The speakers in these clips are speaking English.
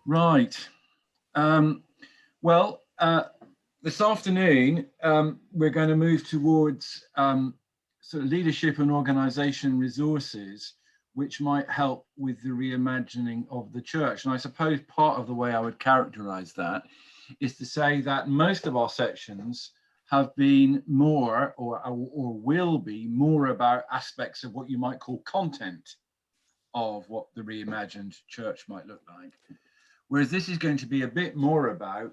Right. Um, well, this afternoon, we're going to move towards sort of leadership and organisation resources, which might help with the reimagining of the church. And I suppose part of the way I would characterise that is to say that most of our sections have been more or will be more about aspects of what you might call content of what the reimagined church might look like. Whereas this is going to be a bit more about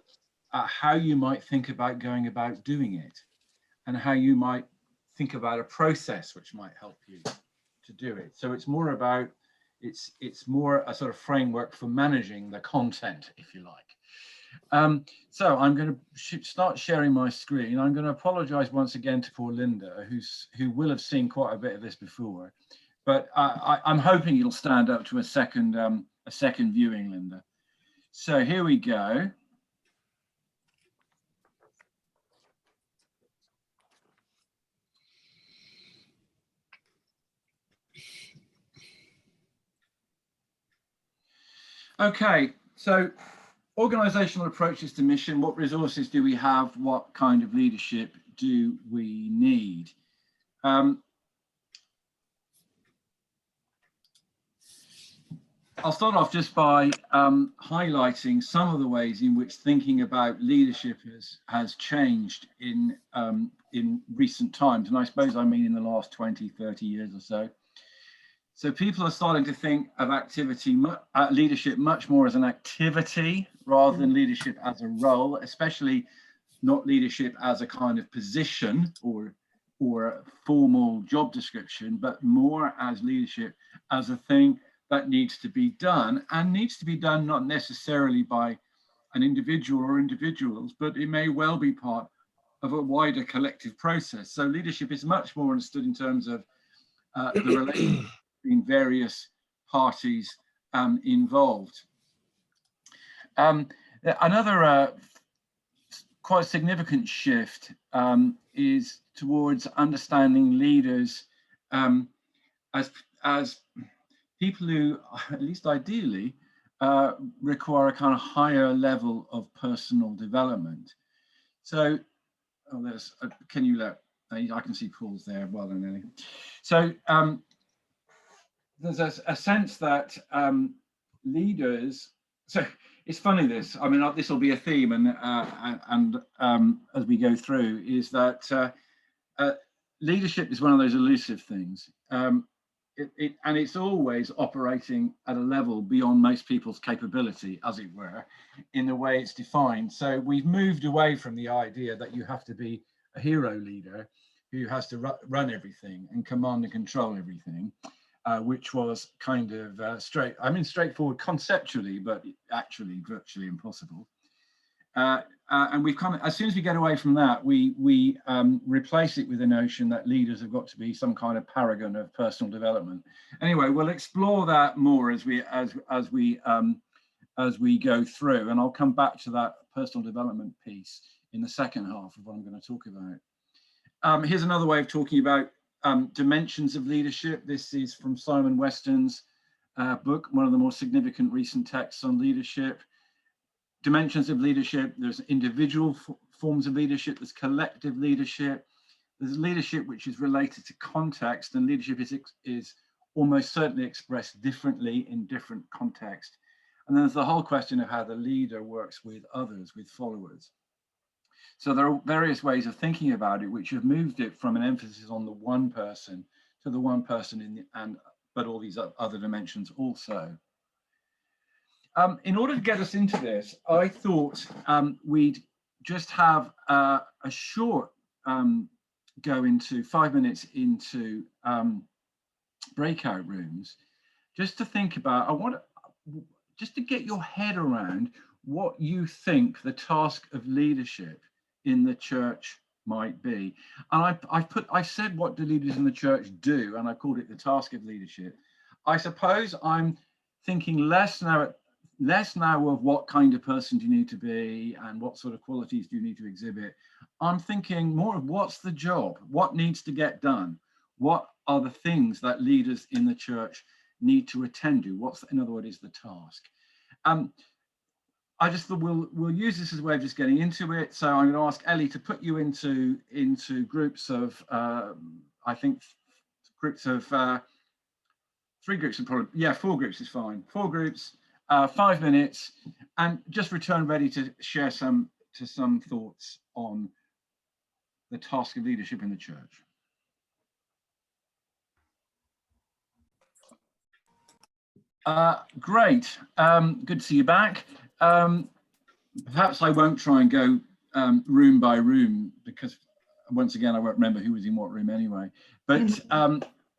how you might think about going about doing it and how you might think about a process which might help you to do it. So it's more about, it's more a sort of framework for managing the content, if you like. So I'm going to start sharing my screen. I'm going to apologize once again to poor Linda, who will have seen quite a bit of this before, but I'm hoping it'll stand up to a second viewing, Linda. So here we go. Okay, so organizational approaches to mission. What resources do we have? What kind of leadership do we need? I'll start off just by highlighting some of the ways in which thinking about leadership has changed in recent times. And I suppose I mean in the last 20, 30 years or so. So people are starting to think of leadership much more as an activity rather than leadership as a role, especially not leadership as a kind of position or a formal job description, but more as leadership as a thing that needs to be done, and needs to be done not necessarily by an individual or individuals, but it may well be part of a wider collective process. So leadership is much more understood in terms of the relationship between various parties involved. Another quite significant shift is towards understanding leaders as people who, at least ideally, require a kind of higher level of personal development. So, can you let, I can see Paul's there, well done, Ellie. So there's a sense that leaders, so it's funny this, I mean, this will be a theme and as we go through, is that leadership is one of those elusive things. And it's always operating at a level beyond most people's capability, as it were, in the way it's defined. So we've moved away from the idea that you have to be a hero leader who has to run everything and command and control everything, which was kind of straightforward conceptually, but actually virtually impossible. And we've come, as soon as we get away from that, we replace it with the notion that leaders have got to be some kind of paragon of personal development. Anyway, we'll explore that more as we go through, and I'll come back to that personal development piece in the second half of what I'm going to talk about. Here's another way of talking about dimensions of leadership. This is from Simon Weston's book, one of the more significant recent texts on leadership. Dimensions of leadership. There's individual forms of leadership, there's collective leadership, there's leadership which is related to context, and leadership is almost certainly expressed differently in different contexts. And then there's the whole question of how the leader works with others, with followers. So there are various ways of thinking about it which have moved it from an emphasis on the one person to the one person but all these other dimensions also. In order to get us into this, I thought we'd just have a short go into 5 minutes into breakout rooms, just to think about, just to get your head around what you think the task of leadership in the church might be. And I said, what do leaders in the church do? And I called it the task of leadership. I suppose I'm thinking less now of what kind of person do you need to be and what sort of qualities do you need to exhibit. I'm thinking more of what's the job, what needs to get done, what are the things that leaders in the church need to attend to, in other words, is the task. I just thought we'll use this as a way of just getting into it. So I'm going to ask Ellie to put you into groups of I think groups of 3 groups, and probably 4 groups is fine. 4 groups, 5 minutes, and just return ready to share some thoughts on the task of leadership in the church. Great. Good to see you back. Perhaps I won't try and go room by room, because once again I won't remember who was in what room anyway. But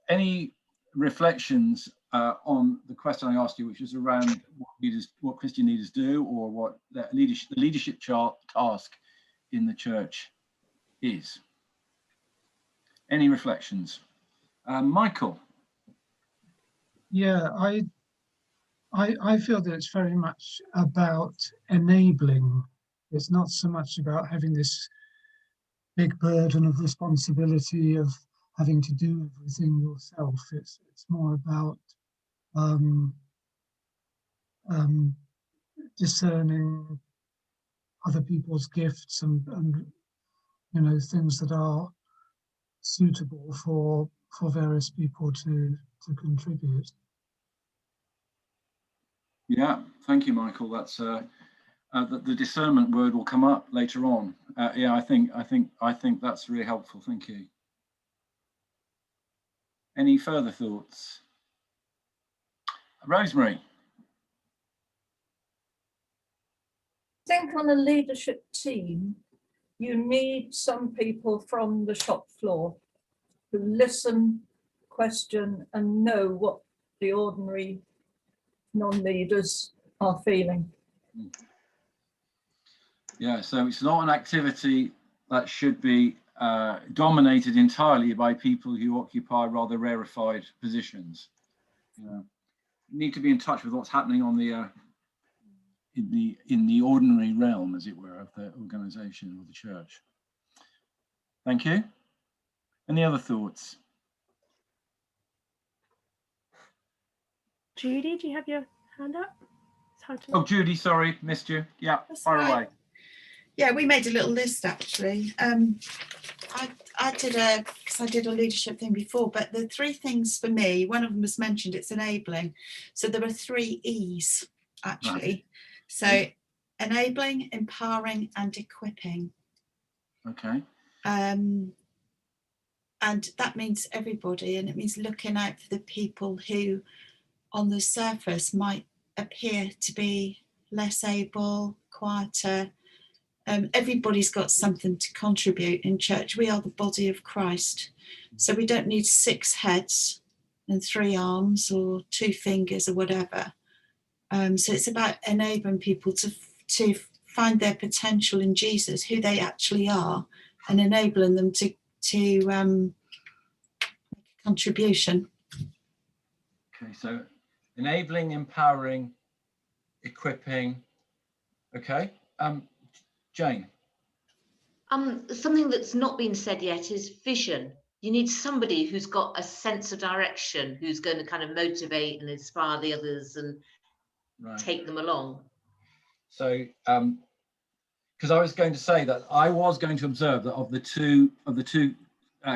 any reflections on the question I asked you, which is around what Christian leaders do, or what the leadership task in the church is? Any reflections? Michael? Yeah, I feel that it's very much about enabling. It's not so much about having this big burden of responsibility of having to do everything yourself. It's more about discerning other people's gifts and things that are suitable for various people to contribute. Yeah, thank you, Michael. That's the discernment word will come up later on. Yeah, I think that's really helpful. Thank you. Any further thoughts? Rosemary? I think on a leadership team, you need some people from the shop floor who listen, question, and know what the ordinary non-leaders are feeling. Yeah, so it's not an activity that should be dominated entirely by people who occupy rather rarefied positions. You need to be in touch with what's happening on the in the ordinary realm, as it were, of the organisation or the church. Thank you. Any other thoughts? Judy, do you have your hand up? It's hard to... Oh, Judy, sorry, missed you. Yeah, fire away. Yeah, we made a little list actually. I did because I did a leadership thing before, but the 3 things for me, one of them was mentioned, it's enabling. So there are 3 E's actually. Right. So enabling, empowering, and equipping. Okay. And that means everybody, and it means looking out for the people who on the surface might appear to be less able, quieter. Everybody's got something to contribute in church. We are the body of Christ. So we don't need 6 heads and 3 arms or 2 fingers or whatever. So it's about enabling people to find their potential in Jesus, who they actually are, and enabling them to make a contribution. Okay, so enabling, empowering, equipping. Okay. Jane. Something that's not been said yet is vision. You need somebody who's got a sense of direction, who's going to kind of motivate and inspire the others and take them along. So, because I was going to say that I was going to observe that of the two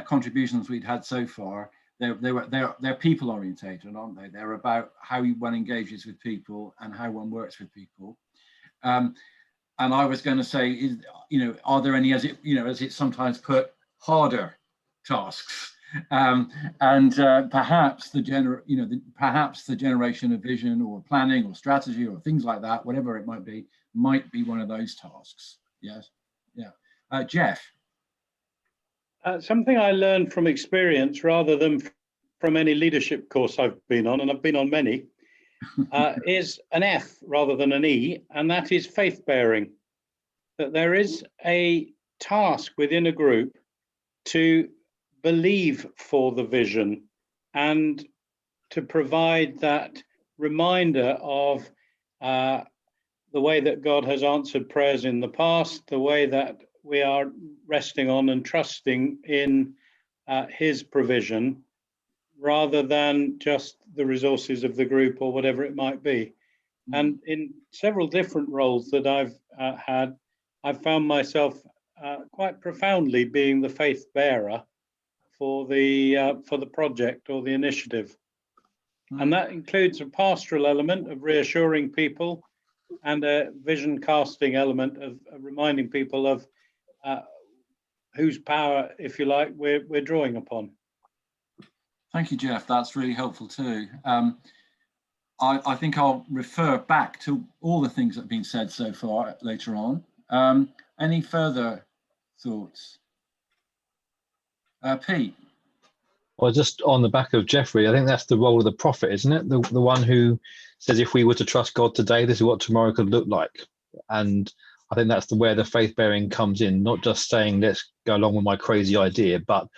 contributions we'd had so far, they're people orientated, aren't they? They're about how one engages with people and how one works with people. And I was going to say, are there any, as it's sometimes put, harder tasks? Perhaps the generation of vision or planning or strategy or things like that, whatever it might be one of those tasks. Yes, yeah. Jeff. Something I learned from experience rather than from any leadership course I've been on, and I've been on many, is an F rather than an E, and that is faith bearing. That there is a task within a group to believe for the vision and to provide that reminder of the way that God has answered prayers in the past, the way that we are resting on and trusting in his provision, rather than just the resources of the group or whatever it might be. And in several different roles that I've had, I've found myself quite profoundly being the faith bearer for the project or the initiative. And that includes a pastoral element of reassuring people and a vision casting element of reminding people of whose power, if you like, we're drawing upon. Thank you, Jeff. That's really helpful too. I think I'll refer back to all the things that have been said so far later on. Any further thoughts? Pete? Well, just on the back of Jeffrey, I think that's the role of the prophet, isn't it? The one who says, if we were to trust God today, this is what tomorrow could look like. And I think that's where the faith bearing comes in, not just saying, let's go along with my crazy idea, but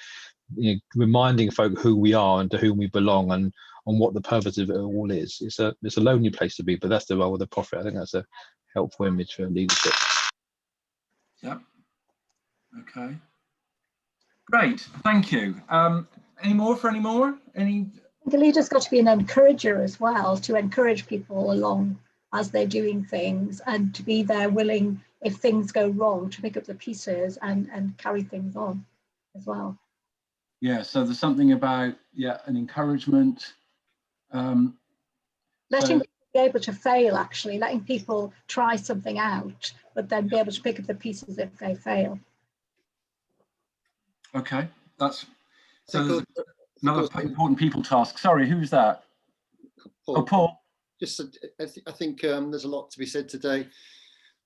reminding folk who we are and to whom we belong and on what the purpose of it all is. It's a lonely place to be, but that's the role of the prophet. I think that's a helpful image for leadership. Yep. Okay. Great. Thank you. Any more? The leader's got to be an encourager as well, to encourage people along as they're doing things, and to be there willing, if things go wrong, to pick up the pieces and carry things on as well. Yeah, so there's something about, an encouragement. Letting people be able to fail, actually, letting people try something out, but then be able to pick up the pieces if they fail. Okay, that's so another important people task. Sorry, who's that? Paul. Oh, Paul. Just, I think there's a lot to be said today,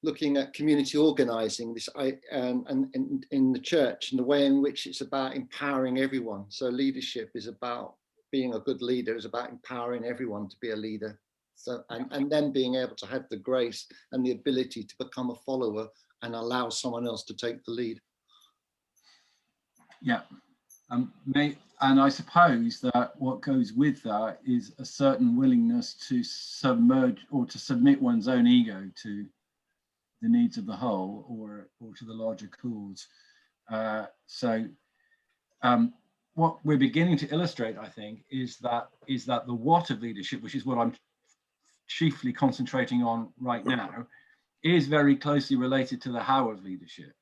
looking at community organising this, and in the church, and the way in which it's about empowering everyone. So leadership is about being a good leader, is about empowering everyone to be a leader. So and then being able to have the grace and the ability to become a follower and allow someone else to take the lead. Yeah, and I suppose that what goes with that is a certain willingness to submerge or to submit one's own ego to the needs of the whole, or to the larger cause. What we're beginning to illustrate, I think, is that the what of leadership, which is what I'm chiefly concentrating on right now, is very closely related to the how of leadership.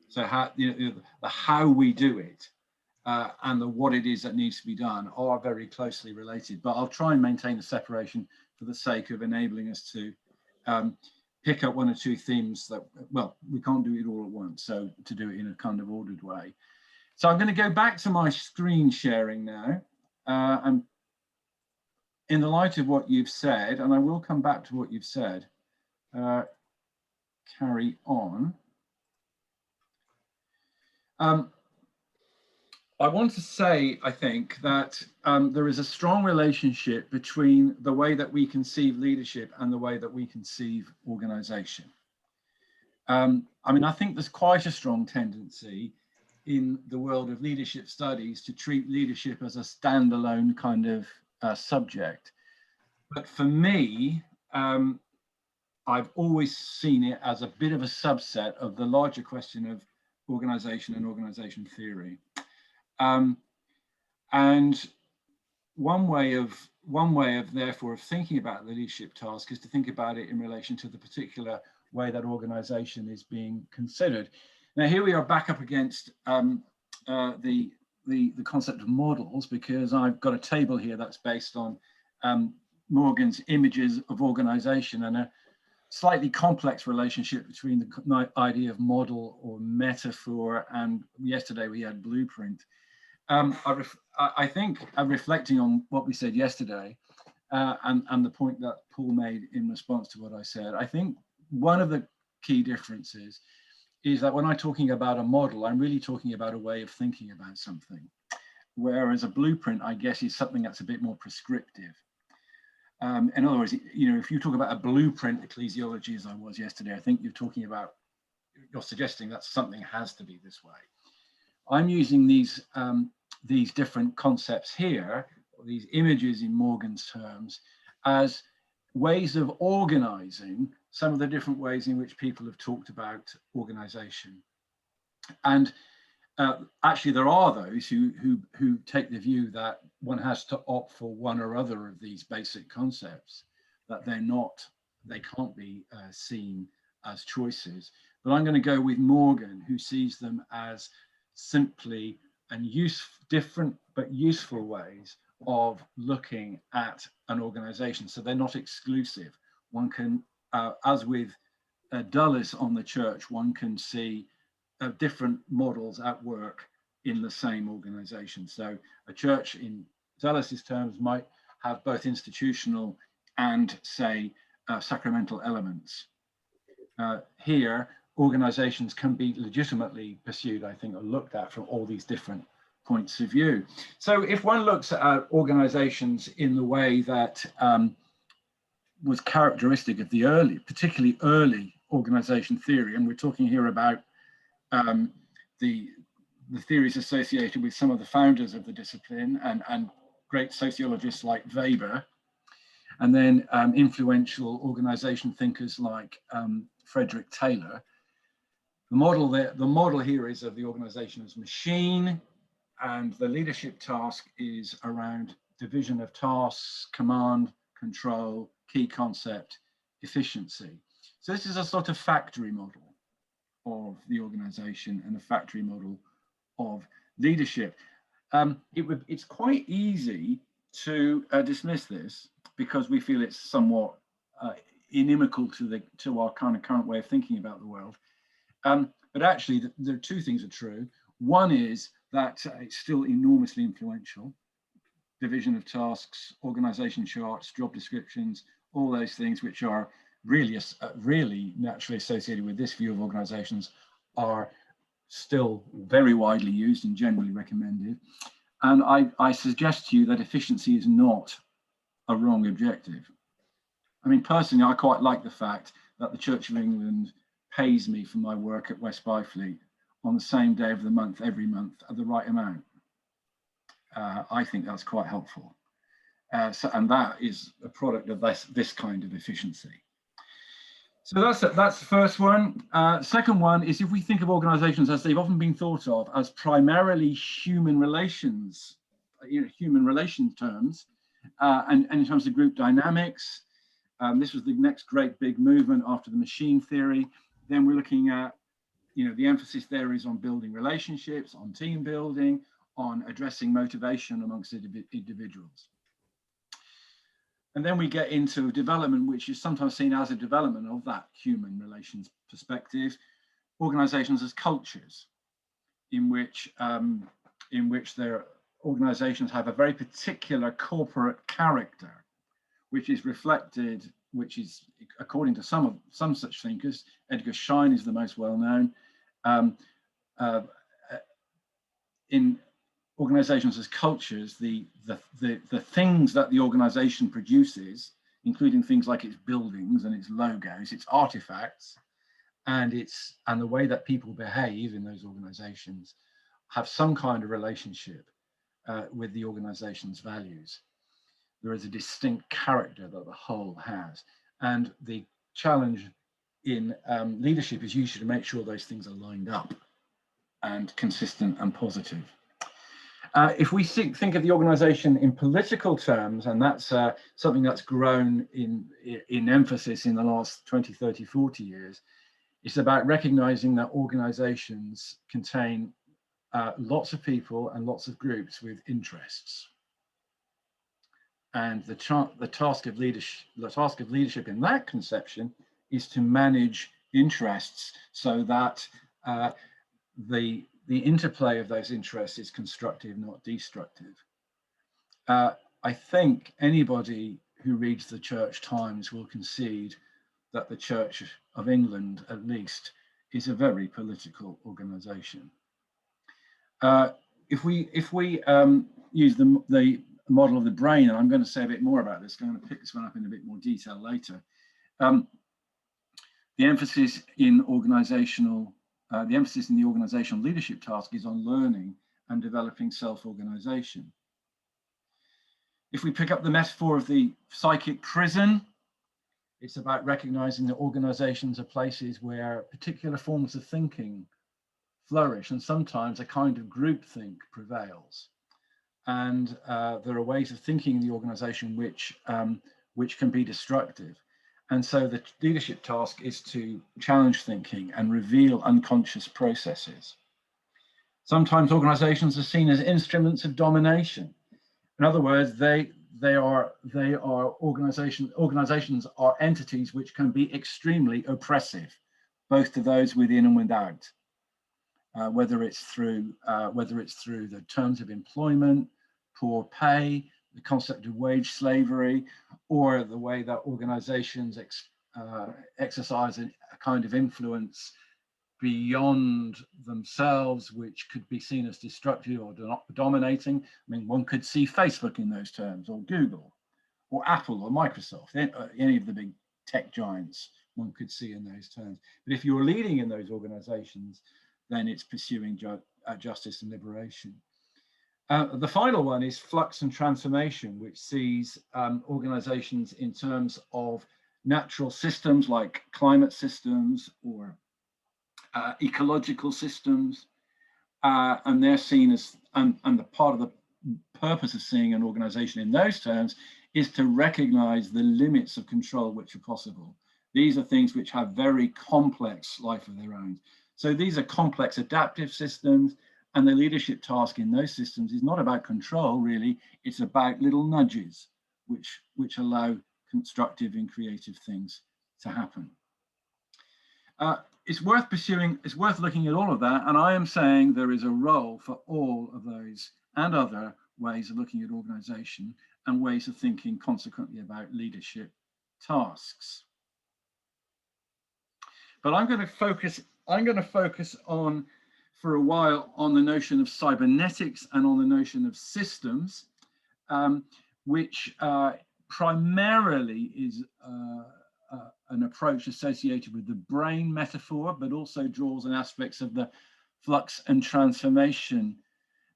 So how, the how we do it and the what it is that needs to be done are very closely related. But I'll try and maintain the separation for the sake of enabling us to pick up one or two themes that, well, we can't do it all at once, so to do it in a kind of ordered way. So I'm going to go back to my screen sharing now, and in the light of what you've said, and I will come back to what you've said, carry on. I want to say, I think, that there is a strong relationship between the way that we conceive leadership and the way that we conceive organization. I mean, I think there's quite a strong tendency in the world of leadership studies to treat leadership as a standalone kind of subject. But for me, I've always seen it as a bit of a subset of the larger question of organization and organization theory. And one way of therefore of thinking about the leadership task is to think about it in relation to the particular way that organization is being considered. Now here we are back up against the concept of models, because I've got a table here that's based on Morgan's images of organization and a slightly complex relationship between the idea of model or metaphor, and yesterday we had blueprint. I think I'm reflecting on what we said yesterday and the point that Paul made in response to what I said. I think one of the key differences is that when I'm talking about a model, I'm really talking about a way of thinking about something, whereas a blueprint, I guess, is something that's a bit more prescriptive. In other words, if you talk about a blueprint ecclesiology, as I was yesterday, I think you're suggesting that something has to be this way. I'm using these different concepts here, these images in Morgan's terms, as ways of organizing some of the different ways in which people have talked about organization. And actually, there are those who take the view that one has to opt for one or other of these basic concepts, that they're not they can't be seen as choices. But I'm going to go with Morgan, who sees them as simply and different but useful ways of looking at an organization. So they're not exclusive. One can, as with Dulles on the church, one can see different models at work in the same organization. So a church in Dulles' terms might have both institutional and, say, sacramental elements. Here, organizations can be legitimately pursued, I think, or looked at from all these different points of view. So if one looks at organizations in the way that was characteristic of the early, particularly early organization theory, and we're talking here about the theories associated with some of the founders of the discipline and great sociologists like Weber, and then influential organization thinkers like Frederick Taylor. The model here is of the organization as machine, and the leadership task is around division of tasks, command, control, key concept, efficiency. So this is a sort of factory model of the organization and a factory model of leadership. It's quite easy to dismiss this because we feel it's somewhat inimical to our kind of current way of thinking about the world. But actually, there are two things are true. One is that it's still enormously influential. Division of tasks, organization charts, job descriptions, all those things which are really naturally associated with this view of organizations are still very widely used and generally recommended. And I suggest to you that efficiency is not a wrong objective. I mean, personally, I quite like the fact that the Church of England pays me for my work at West Byfleet on the same day of the month, every month, at the right amount. I think that's quite helpful. And that is a product of this kind of efficiency. So that's the first one. Second one is, if we think of organizations as they've often been thought of as primarily human relations, human relation terms, and in terms of group dynamics, this was the next great big movement after the machine theory. Then we're looking at, the emphasis there is on building relationships, on team building, on addressing motivation amongst individuals. And then we get into development, which is sometimes seen as a development of that human relations perspective, organizations as cultures, in which their organizations have a very particular corporate character, which is reflected, which is, according to some such thinkers, Edgar Schein is the most well-known, in organizations as cultures, the things that the organization produces, including things like its buildings and its logos, its artifacts, and the way that people behave in those organizations, have some kind of relationship with the organization's values. There is a distinct character that the whole has, and the challenge in leadership is usually to make sure those things are lined up and consistent and positive. If we think of the organization in political terms, and that's something that's grown in emphasis in the last 20, 30, 40 years, it's about recognizing that organizations contain lots of people and lots of groups with interests. And the task of leadership in that conception is to manage interests so that the interplay of those interests is constructive, not destructive. I think anybody who reads the Church Times will concede that the Church of England, at least, is a very political organization. If we use the model of the brain, and I'm going to say a bit more about this, I'm going to pick this one up in a bit more detail later. The emphasis in the organizational leadership task is on learning and developing self-organization. If we pick up the metaphor of the psychic prison, it's about recognizing that organizations are places where particular forms of thinking flourish, and sometimes a kind of groupthink prevails. And there are ways of thinking in the organization which can be destructive. And so the leadership task is to challenge thinking and reveal unconscious processes. Sometimes organizations are seen as instruments of domination. In other words, organizations are entities which can be extremely oppressive, both to those within and without. Whether it's through the terms of employment, poor pay, the concept of wage slavery, or the way that organizations exercise a kind of influence beyond themselves, which could be seen as destructive or dominating. I mean, one could see Facebook in those terms, or Google, or Apple, or Microsoft, any of the big tech giants one could see in those terms. But if you're leading in those organizations, then it's pursuing justice and liberation. The final one is flux and transformation, which sees organizations in terms of natural systems like climate systems or ecological systems, and they're seen as, and the part of the purpose of seeing an organization in those terms is to recognize the limits of control which are possible. These are things which have very complex life of their own. So these are complex adaptive systems, and the leadership task in those systems is not about control, really. It's about little nudges which allow constructive and creative things to happen. It's worth looking at all of that, and I am saying there is a role for all of those and other ways of looking at organization and ways of thinking consequently about leadership tasks. But I'm going to focus on, for a while, on the notion of cybernetics and on the notion of systems, which primarily is an approach associated with the brain metaphor, but also draws on aspects of the flux and transformation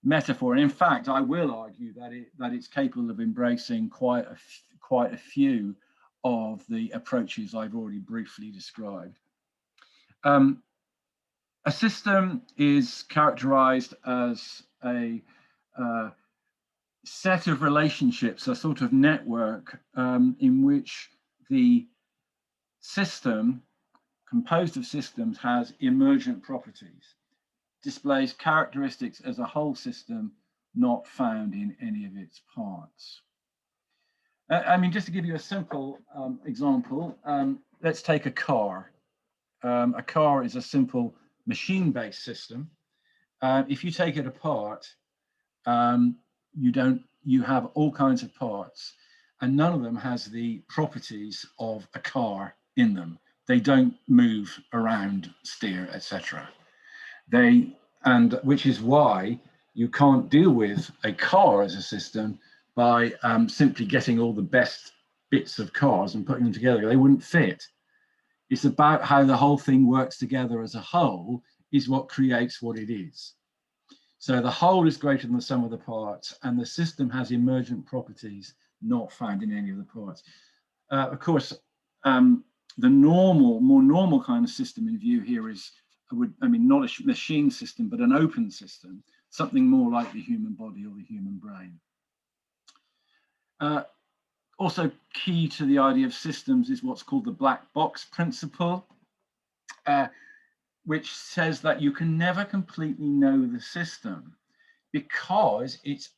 metaphor. And in fact, I will argue that it's capable of embracing quite a few of the approaches I've already briefly described. A system is characterized as a set of relationships, a sort of network in which the system, composed of systems, has emergent properties, displays characteristics as a whole system not found in any of its parts. I mean, just to give you a simple example, let's take a car. A car is a simple machine-based system. If you take it apart, you have all kinds of parts, and none of them has the properties of a car in them. They don't move around, steer, etc. And which is why you can't deal with a car as a system by simply getting all the best bits of cars and putting them together. They wouldn't fit. It's about how the whole thing works together as a whole is what creates what it is. So the whole is greater than the sum of the parts, and the system has emergent properties not found in any of the parts. Of course, the more normal kind of system in view here is, not a machine system, but an open system, something more like the human body or the human brain. Also key to the idea of systems is what's called the black box principle, which says that you can never completely know the system because its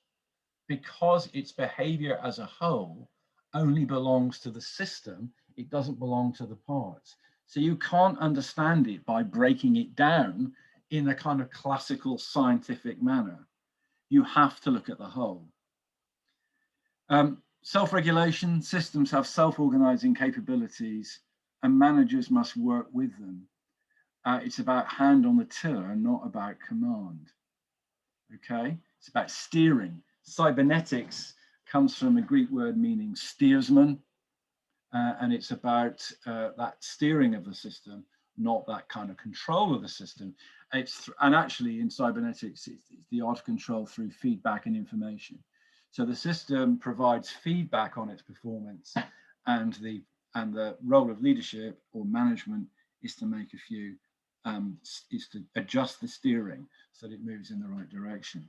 behavior as a whole only belongs to the system. It doesn't belong to the parts. So you can't understand it by breaking it down in a kind of classical scientific manner. You have to look at the whole. Self-regulation systems have self-organizing capabilities, and managers must work with them. It's about hand on the tiller, not about command. Okay, it's about steering. Cybernetics comes from a Greek word meaning steersman, and it's about that steering of the system, not that kind of control of the system. And actually in cybernetics, it's the art of control through feedback and information. So the system provides feedback on its performance, and the role of leadership or management is to make is to adjust the steering so that it moves in the right direction.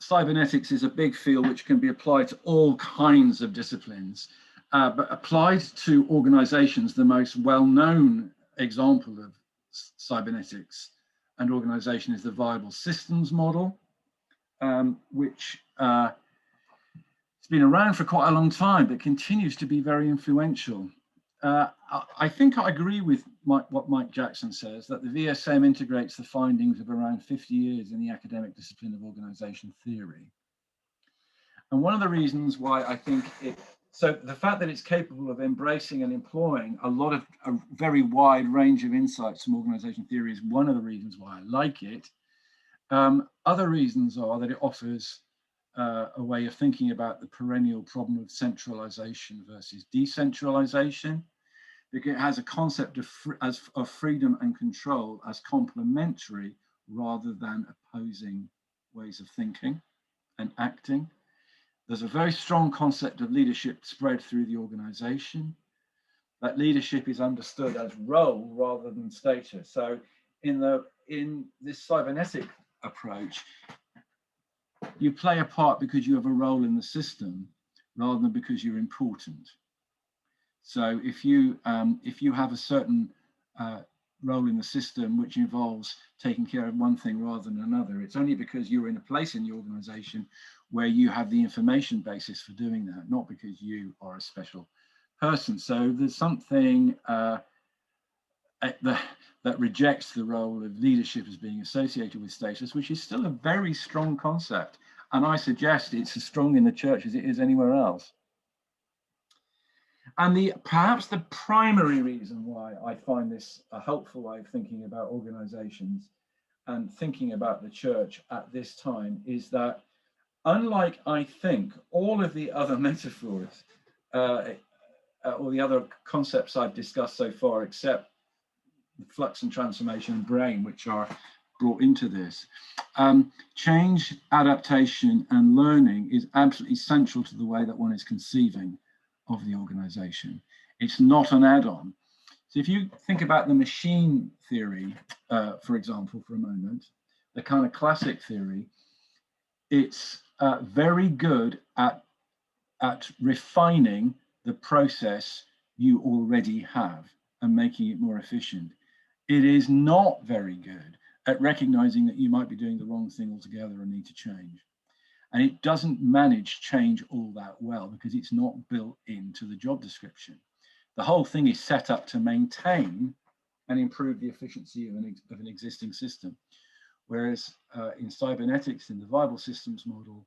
cybernetics is a big field which can be applied to all kinds of disciplines, but applied to organizations, the most well-known example of cybernetics and organization is the viable systems model, which it's been around for quite a long time, but continues to be very influential. I think I agree with what Mike Jackson says, that the VSM integrates the findings of around 50 years in the academic discipline of organization theory. And one of the reasons why I think so the fact that it's capable of embracing and employing a very wide range of insights from organization theory is one of the reasons why I like it. Other reasons are that it offers a way of thinking about the perennial problem of centralization versus decentralization, because it has a concept of freedom and control as complementary rather than opposing ways of thinking and acting. There's a very strong concept of leadership spread through the organization. That leadership is understood as role rather than status. So in this cybernetic approach, you play a part because you have a role in the system rather than because you're important. So if you have a certain role in the system which involves taking care of one thing rather than another, it's only because you're in a place in the organization where you have the information basis for doing that, not because you are a special person. So there's something that rejects the role of leadership as being associated with status, which is still a very strong concept. And I suggest it's as strong in the church as it is anywhere else. And perhaps the primary reason why I find this a helpful way of thinking about organizations and thinking about the church at this time is that, unlike, I think, all of the other metaphors or the other concepts I've discussed so far, except flux and transformation and brain, which are brought into this, change, adaptation, and learning is absolutely central to the way that one is conceiving of the organization. It's not an add-on. So if you think about the machine theory, for example, for a moment, the kind of classic theory, it's very good at refining the process you already have and making it more efficient. It is not very good at recognizing that you might be doing the wrong thing altogether and need to change. And it doesn't manage change all that well because it's not built into the job description. The whole thing is set up to maintain and improve the efficiency of an existing system. Whereas in cybernetics, in the viable systems model,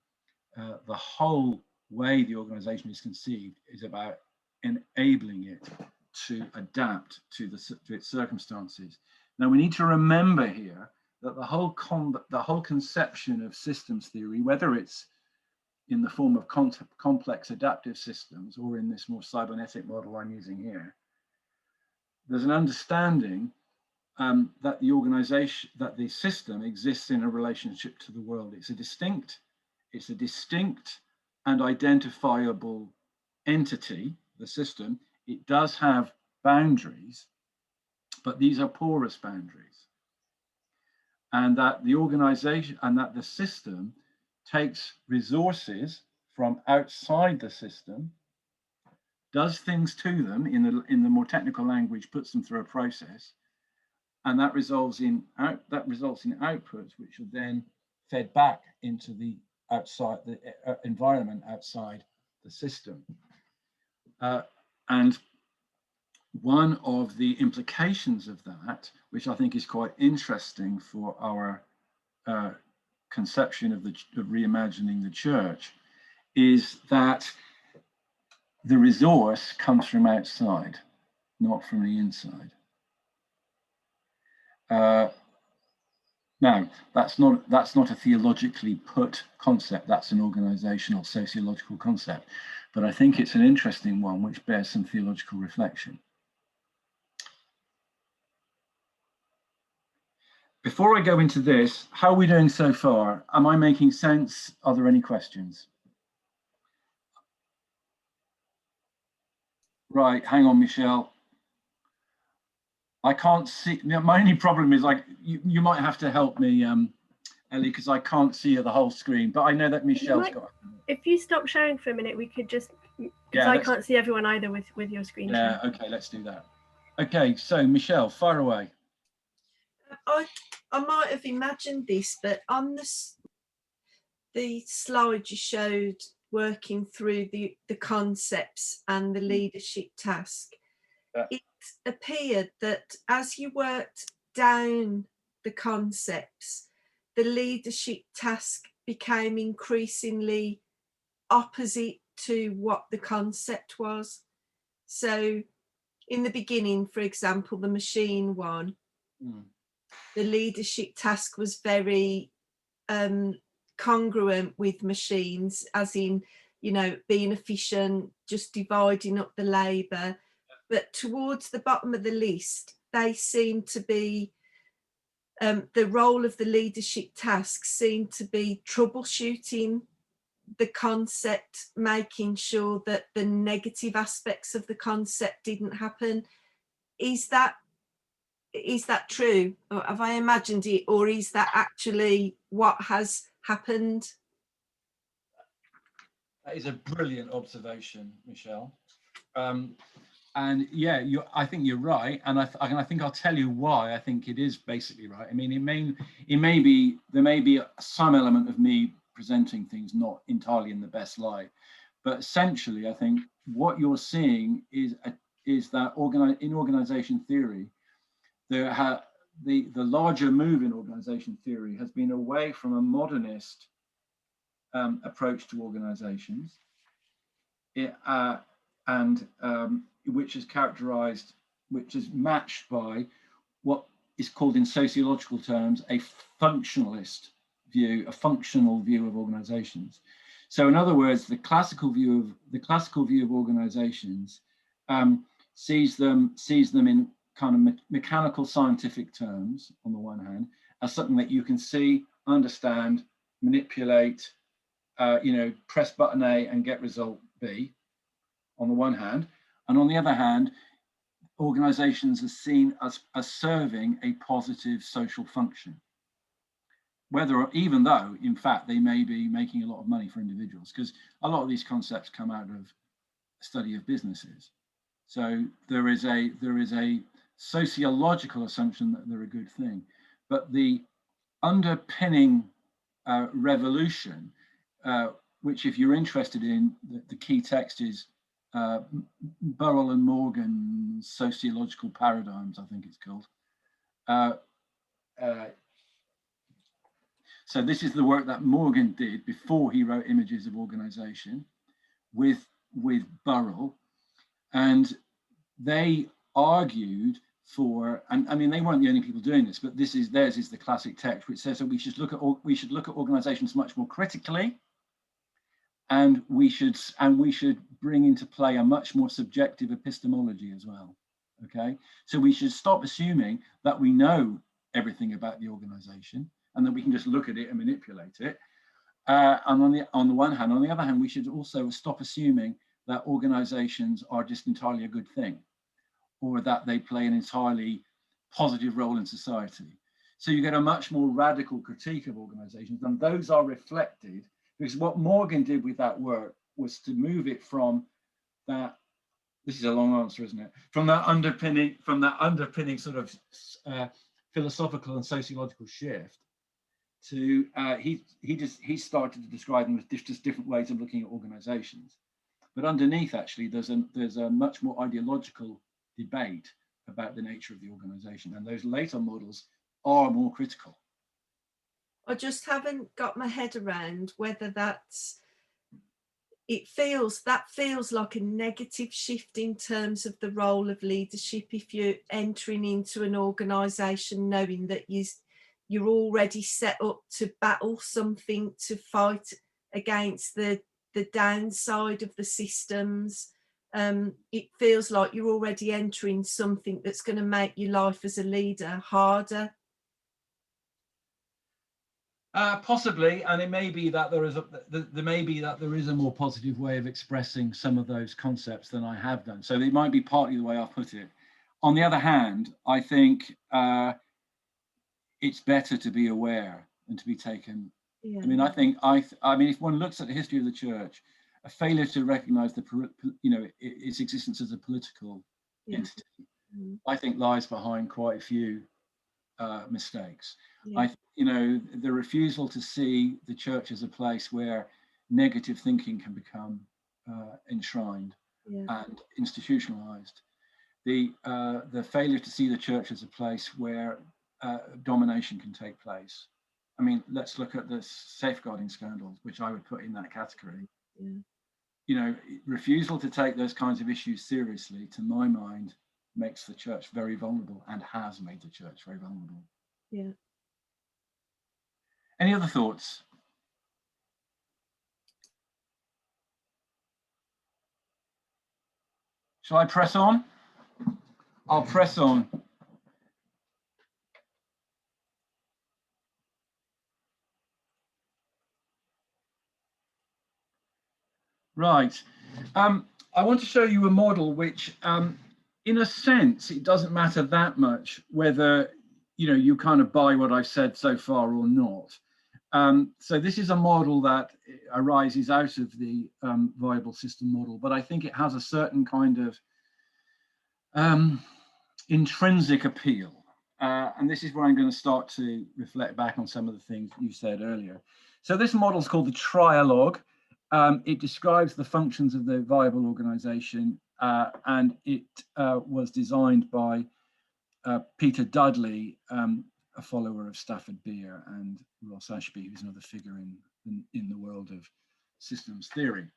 the whole way the organization is conceived is about enabling it to adapt to its circumstances. Now we need to remember here that the whole conception of systems theory, whether it's in the form of complex adaptive systems or in this more cybernetic model I'm using here, there's an understanding that the organization, that the system exists in a relationship to the world. It's a distinct and identifiable entity, the system. It does have boundaries, but these are porous boundaries. And that the organization and that the system takes resources from outside the system, does things to them in the more technical language, puts them through a process, and that results in outputs which are then fed back into the environment outside the system. And one of the implications of that, which I think is quite interesting for our conception of reimagining the church, is that the resource comes from outside, not from the inside. Now, that's not a theologically put concept. That's an organizational sociological concept, but I think it's an interesting one which bears some theological reflection. Before I go into this, how are we doing so far? Am I making sense? Are there any questions? Right, hang on, Michelle. I can't see. My only problem is, like, you might have to help me Ellie, because I can't see the whole screen, but I know that Michelle's got. If you stop sharing for a minute, we could just, because Yeah, I can't see everyone either with your screen. Yeah, okay, let's do that. Okay, so Michelle, fire away. I might have imagined this, but on the slide you showed working through the concepts and the leadership task, it appeared that as you worked down the concepts, the leadership task became increasingly opposite to what the concept was. So in the beginning, for example, the machine one, the leadership task was very congruent with machines, as in, you know, being efficient, just dividing up the labour. But towards the bottom of the list, they seem to be, the role of the leadership task seemed to be troubleshooting the concept, making sure that the negative aspects of the concept didn't happen. Is that true? Or have I imagined it, or is that actually what has happened? That is a brilliant observation, Michelle. And yeah, I think you're right, and I think I'll tell you why I think it is basically right. I mean, there may be some element of me presenting things not entirely in the best light, but essentially, I think what you're seeing is that in organization theory, the larger move in organization theory has been away from a modernist approach to organizations, which is matched by what is called in sociological terms a functionalist view, a functional view of organizations. So in other words, the classical view of organizations sees them in kind of mechanical scientific terms on the one hand, as something that you can see, understand, manipulate, press button A and get result B on the one hand, and on the other hand, organizations are seen as serving a positive social function, even though in fact they may be making a lot of money for individuals, because a lot of these concepts come out of study of businesses. So there is a sociological assumption that they're a good thing, but the underpinning revolution, which if you're interested in, the key text is Burrell and Morgan's Sociological Paradigms, I think it's called. So this is the work that Morgan did before he wrote Images of Organization with Burrell, and they argued for, and I mean they weren't the only people doing this, but theirs is the classic text, which says that we should look at organizations much more critically, and we should bring into play a much more subjective epistemology as well. Okay, so we should stop assuming that we know everything about the organization and that we can just look at it and manipulate it. And on the one hand, on the other hand, we should also stop assuming that organizations are just entirely a good thing, or that they play an entirely positive role in society. So you get a much more radical critique of organizations, and those are reflected, because what Morgan did with that work was to move it from that, this is a long answer, isn't it? From that underpinning sort of philosophical and sociological shift to, he started to describe them as just different ways of looking at organizations. But underneath, actually, there's a much more ideological debate about the nature of the organization, and those later models are more critical. I just haven't got my head around whether it feels like a negative shift in terms of the role of leadership if you're entering into an organization knowing that you're already set up to battle something, to fight against the downside of the systems. It feels like you're already entering something that's going to make your life as a leader harder. Possibly, and it may be that there is a more positive way of expressing some of those concepts than I have done. So it might be partly the way I've put it. On the other hand, I think it's better to be aware than to be taken. Yeah. I mean, I mean, if one looks at the history of the church, a failure to recognise its existence as a political entity, I think lies behind quite a few mistakes. Yeah. The refusal to see the church as a place where negative thinking can become enshrined and institutionalized. The failure to see the church as a place where domination can take place. I mean, let's look at the safeguarding scandals, which I would put in that category. Yeah. Refusal to take those kinds of issues seriously, to my mind, makes the church very vulnerable and has made the church very vulnerable. Yeah. Any other thoughts? Shall I press on? I'll press on. Right. I want to show you a model which, in a sense, it doesn't matter that much whether you kind of buy what I've said so far or not. So this is a model that arises out of the viable system model, but I think it has a certain kind of intrinsic appeal. And this is where I'm going to start to reflect back on some of the things you said earlier. So this model is called the trialogue. It describes the functions of the viable organization, and it was designed by Peter Dudley, a follower of Stafford Beer, and Ross Ashby, who's another figure in the world of systems theory.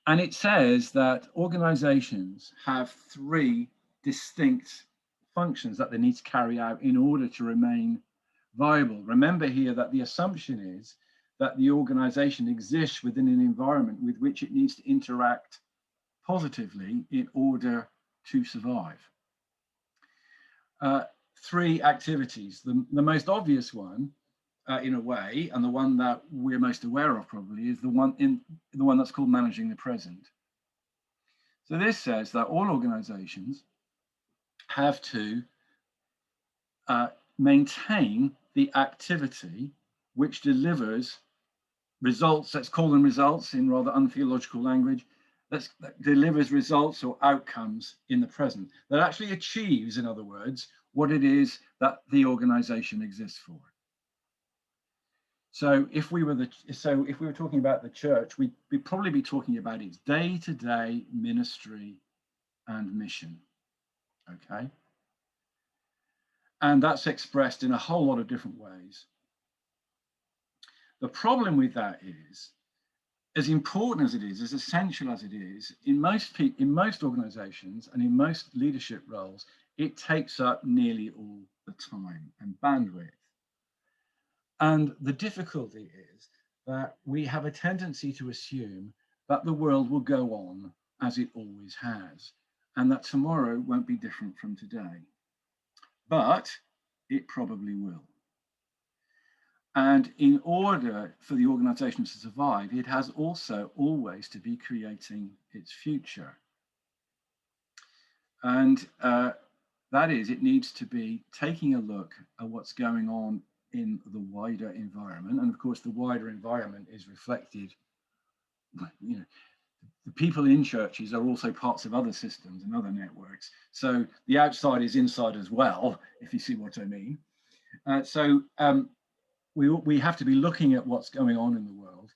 And it says that organizations have three distinct functions that they need to carry out in order to remain viable. Remember here that the assumption is that the organization exists within an environment with which it needs to interact positively in order to survive. Three activities. The most obvious one, in a way, and the one that we're most aware of probably, is the one that's called managing the present. So this says that all organizations have to maintain the activity which delivers results, let's call them results in rather untheological language, that delivers results or outcomes in the present, that actually achieves, in other words, what it is that the organization exists for. So if we were talking about the church, we'd probably be talking about its day-to-day ministry and mission, okay? And that's expressed in a whole lot of different ways. The problem with that is, as important as it is, as essential as it is, in most organizations and in most leadership roles, it takes up nearly all the time and bandwidth. And the difficulty is that we have a tendency to assume that the world will go on as it always has, and that tomorrow won't be different from today. But it probably will. And in order for the organization to survive, it has also always to be creating its future. And that is, it needs to be taking a look at what's going on in the wider environment. And of course, the wider environment is reflected, the people in churches are also parts of other systems and other networks. So the outside is inside as well, if you see what I mean. We have to be looking at what's going on in the world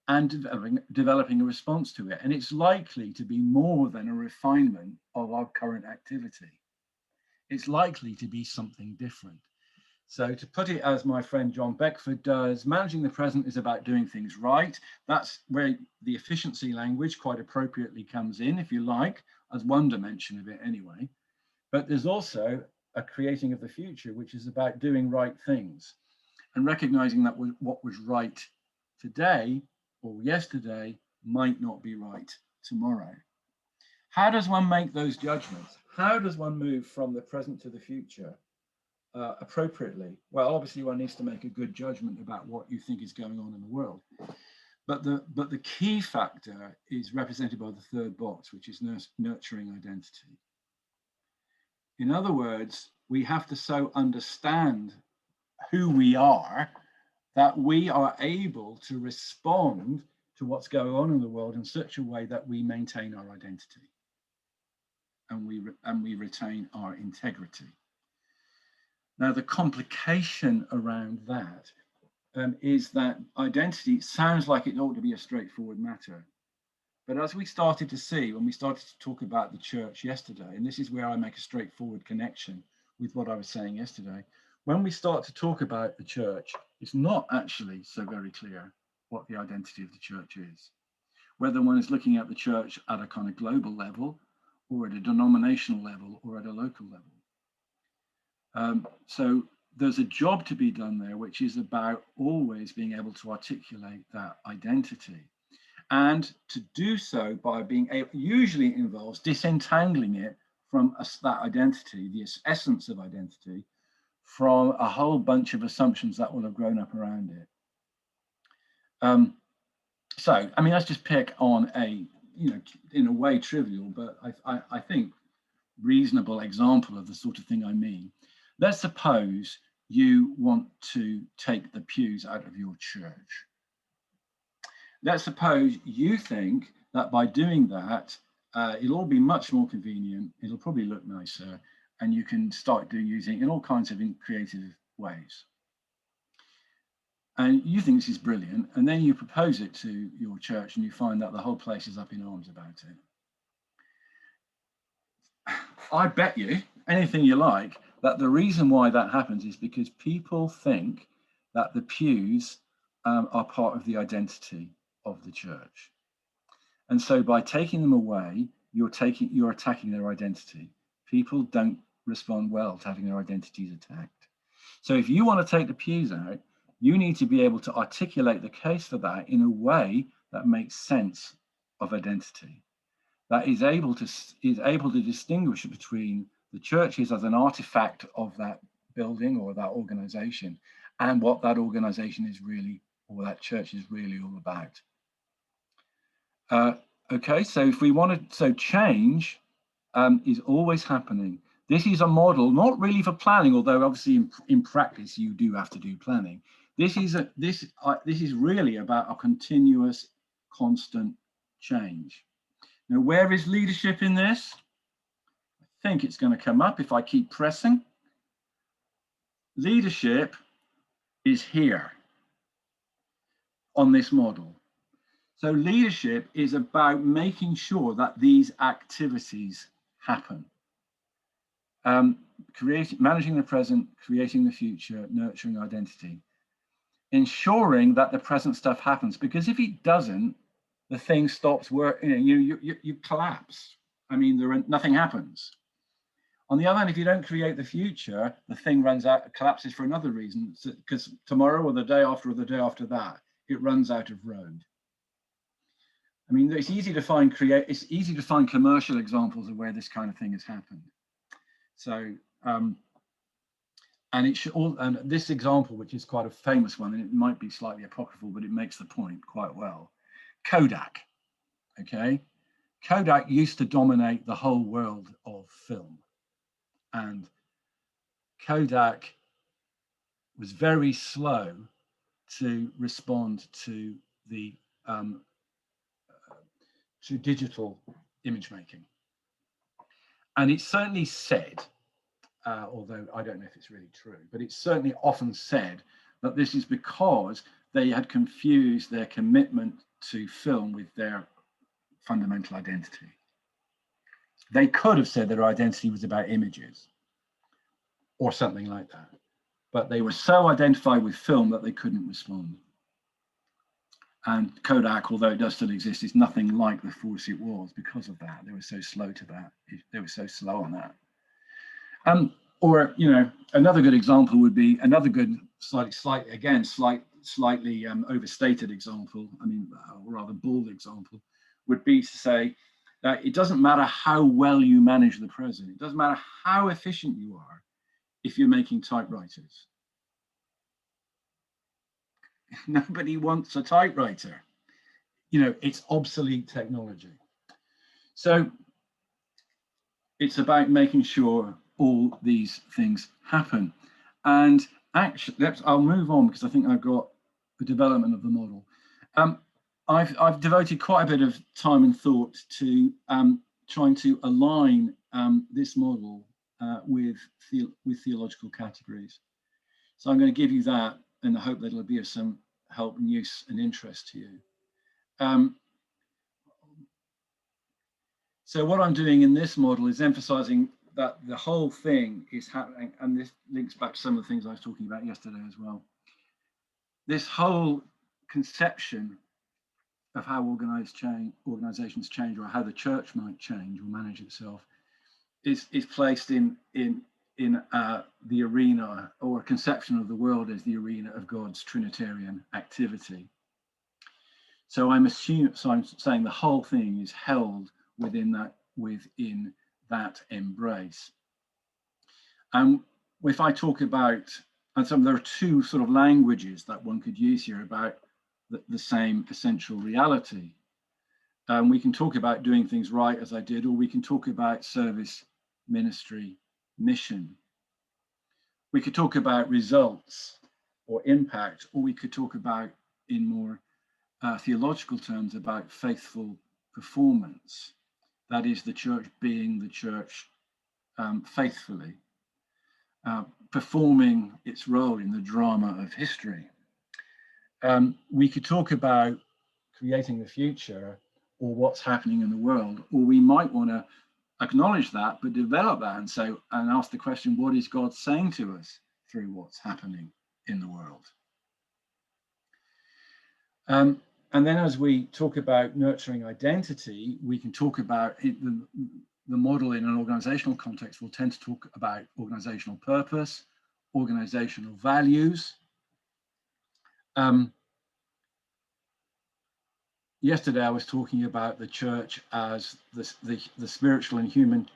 and developing a response to it. And it's likely to be more than a refinement of our current activity. It's likely to be something different. So to put it as my friend John Beckford does, managing the present is about doing things right. That's where the efficiency language quite appropriately comes in, if you like, as one dimension of it anyway. But there's also a creating of the future, which is about doing right things and recognizing that what was right today or yesterday might not be right tomorrow. How does one make those judgments? How does one move from the present to the future appropriately? Well, obviously one needs to make a good judgment about what you think is going on in the world. But the key factor is represented by the third box, which is nurturing identity. In other words, we have to so understand who we are, that we are able to respond to what's going on in the world in such a way that we maintain our identity and we retain our integrity. Now, the complication around that is that identity sounds like it ought to be a straightforward matter. But as we started to see, when we started to talk about the church yesterday, and this is where I make a straightforward connection with what I was saying yesterday, when we start to talk about the church, it's not actually so very clear what the identity of the church is. Whether one is looking at the church at a kind of global level, or at a denominational level, or at a local level. So there's a job to be done there, which is about always being able to articulate that identity. And to do so by being able, usually involves disentangling it from that identity, the essence of identity, from a whole bunch of assumptions that will have grown up around it. So, I mean, let's just pick on a, in a way trivial, but I think reasonable example of the sort of thing I mean. Let's suppose you want to take the pews out of your church. Let's suppose you think that by doing that, it'll all be much more convenient, it'll probably look nicer, and you can start using it in all kinds of creative ways. And you think this is brilliant, and then you propose it to your church and you find that the whole place is up in arms about it. I bet you anything you like that the reason why that happens is because people think that the pews are part of the identity of the church. And so by taking them away, you're attacking their identity. People don't respond well to having their identities attacked. So if you want to take the pews out, you need to be able to articulate the case for that in a way that makes sense of identity, that is able to distinguish between the churches as an artifact of that building or that organization and what that organization is really, or that church is really all about. Okay, so if we want to, so change is always happening. This is a model, not really for planning, although obviously in practice you do have to do planning. This is really about a continuous, constant change. Now, where is leadership in this? I think it's going to come up if I keep pressing. Leadership is here on this model. So leadership is about making sure that these activities happen. Managing the present, creating the future, nurturing identity. Ensuring that the present stuff happens, because if it doesn't, the thing stops working. You collapse. I mean, nothing happens. On the other hand, if you don't create the future, the thing runs out, collapses for another reason, because tomorrow or the day after or the day after that, it runs out of road. I mean, it's easy to find commercial examples of where this kind of thing has happened. So. And this example, which is quite a famous one, and it might be slightly apocryphal, but it makes the point quite well. Kodak, okay? Kodak used to dominate the whole world of film. And Kodak was very slow to respond to the to digital image making. And it's certainly said, although I don't know if it's really true, but it's certainly often said that this is because they had confused their commitment to film with their fundamental identity. They could have said their identity was about images or something like that, but they were so identified with film that they couldn't respond. And Kodak, although it does still exist, is nothing like the force it was because of that. They were so slow to that. They were so slow on that. Or, another good example would be another good, slightly overstated example, I mean, rather bold example, would be to say that it doesn't matter how well you manage the present. It doesn't matter how efficient you are if you're making typewriters. Nobody wants a typewriter. It's obsolete technology. So it's about making sure all these things happen. And actually, I'll move on because I think I've got the development of the model. I've devoted quite a bit of time and thought to trying to align this model with theological categories. So I'm going to give you that in the hope that it'll be of some help and use and interest to you. So what I'm doing in this model is emphasizing that the whole thing is happening, and this links back to some of the things I was talking about yesterday as well. This whole conception of how organizations change, or how the church might change or manage itself, is placed in the arena, or a conception of the world as the arena of God's Trinitarian activity. So I'm saying the whole thing is held within that embrace. And if I talk about, and there are two sort of languages that one could use here about the same essential reality. We can talk about doing things right, as I did, or we can talk about service, ministry, mission. We could talk about results or impact, or we could talk about, in more theological terms, about faithful performance. That is, the church being the church faithfully, performing its role in the drama of history. We could talk about creating the future, or what's happening in the world, or we might want to acknowledge that, but develop that and ask the question, what is God saying to us through what's happening in the world? And then as we talk about nurturing identity, we can talk about the model in an organizational context will tend to talk about organizational purpose, organizational values. Yesterday I was talking about the church as the spiritual and human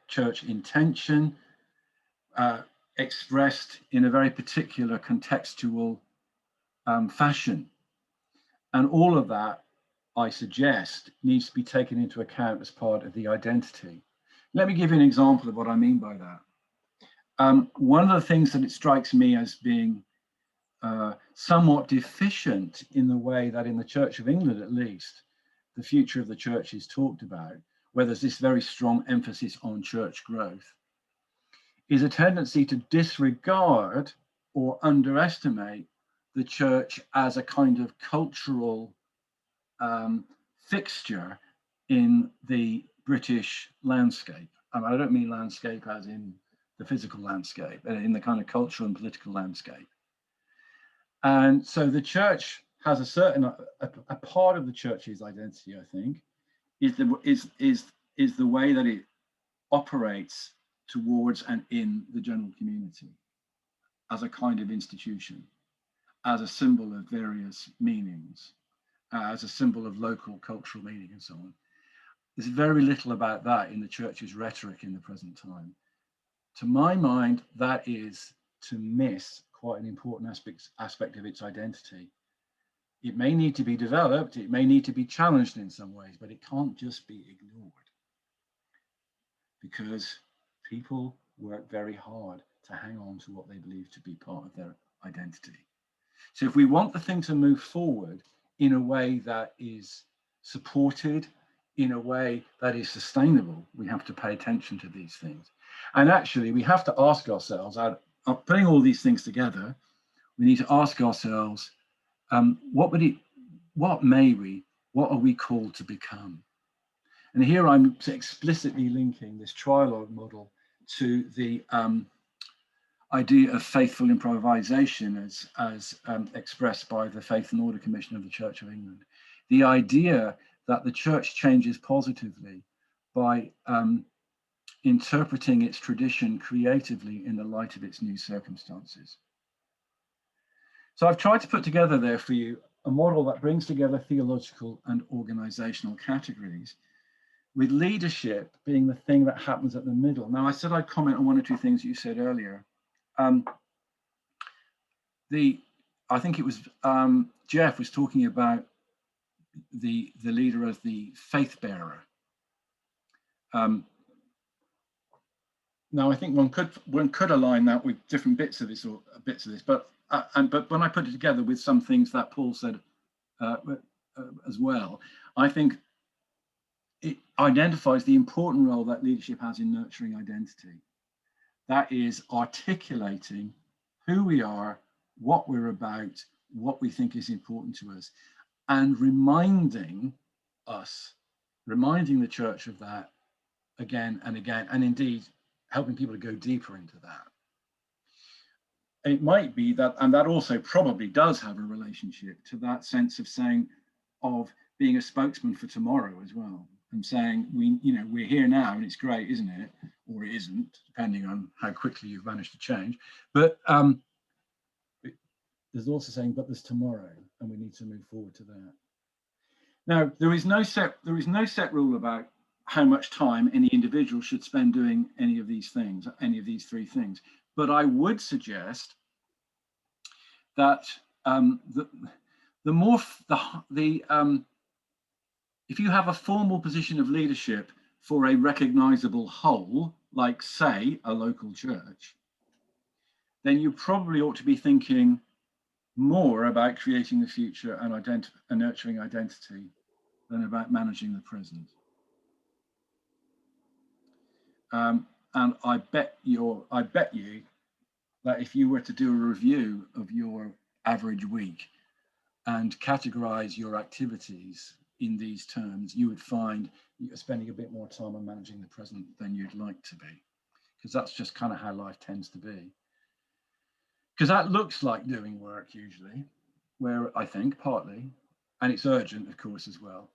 church intention, expressed in a very particular contextual fashion. And all of that, I suggest, needs to be taken into account as part of the identity. Let me give you an example of what I mean by that. One of the things that it strikes me as being somewhat deficient in the way that in the Church of England, at least, the future of the church is talked about, where there's this very strong emphasis on church growth, is a tendency to disregard or underestimate the church as a kind of cultural fixture in the British landscape. And I don't mean landscape as in the physical landscape, but in the kind of cultural and political landscape. And so the church has a certain, a part of the church's identity, I think, is the way that it operates towards and in the general community as a kind of institution, as a symbol of various meanings, as a symbol of local cultural meaning and so on. There's very little about that in the church's rhetoric in the present time. To my mind, that is to miss quite an important aspect of its identity. It may need to be developed, it may need to be challenged in some ways, but it can't just be ignored, because people work very hard to hang on to what they believe to be part of their identity. So if we want the thing to move forward in a way that is supported, in a way that is sustainable, we have to pay attention to these things. And actually, we have to ask ourselves, putting all these things together, we need to ask ourselves, what are we called to become? And here I'm explicitly linking this trialogue model to the idea of faithful improvisation as expressed by the Faith and Order Commission of the Church of England. The idea that the church changes positively by interpreting its tradition creatively in the light of its new circumstances. So I've tried to put together there for you a model that brings together theological and organizational categories, with leadership being the thing that happens at the middle. Now, I said I'd comment on one or two things you said earlier. I think it was Jeff was talking about the leader as the faith bearer. now I think one could align that with different bits of this, but when I put it together with some things that Paul said as well, I think it identifies the important role that leadership has in nurturing identity. That is articulating who we are, what we're about, what we think is important to us, and reminding the church of that again and again, and indeed helping people to go deeper into that. It might be that, and that also probably does have a relationship to that sense of saying, of being a spokesman for tomorrow as well, and saying, we're here now and it's great, isn't it? Or it isn't, depending on how quickly you've managed to change. But there's also saying, but there's tomorrow, and we need to move forward to that. Now, there is no set rule about how much time any individual should spend doing any of these things, any of these three things. But I would suggest that if you have a formal position of leadership for a recognizable whole, like say a local church, then you probably ought to be thinking more about creating the future and nurturing identity than about managing the present. And I bet you that if you were to do a review of your average week and categorize your activities in these terms, you would find you're spending a bit more time on managing the present than you'd like to be, because that's just kind of how life tends to be. Because that looks like doing work usually, where I think partly, and it's urgent, of course, as well.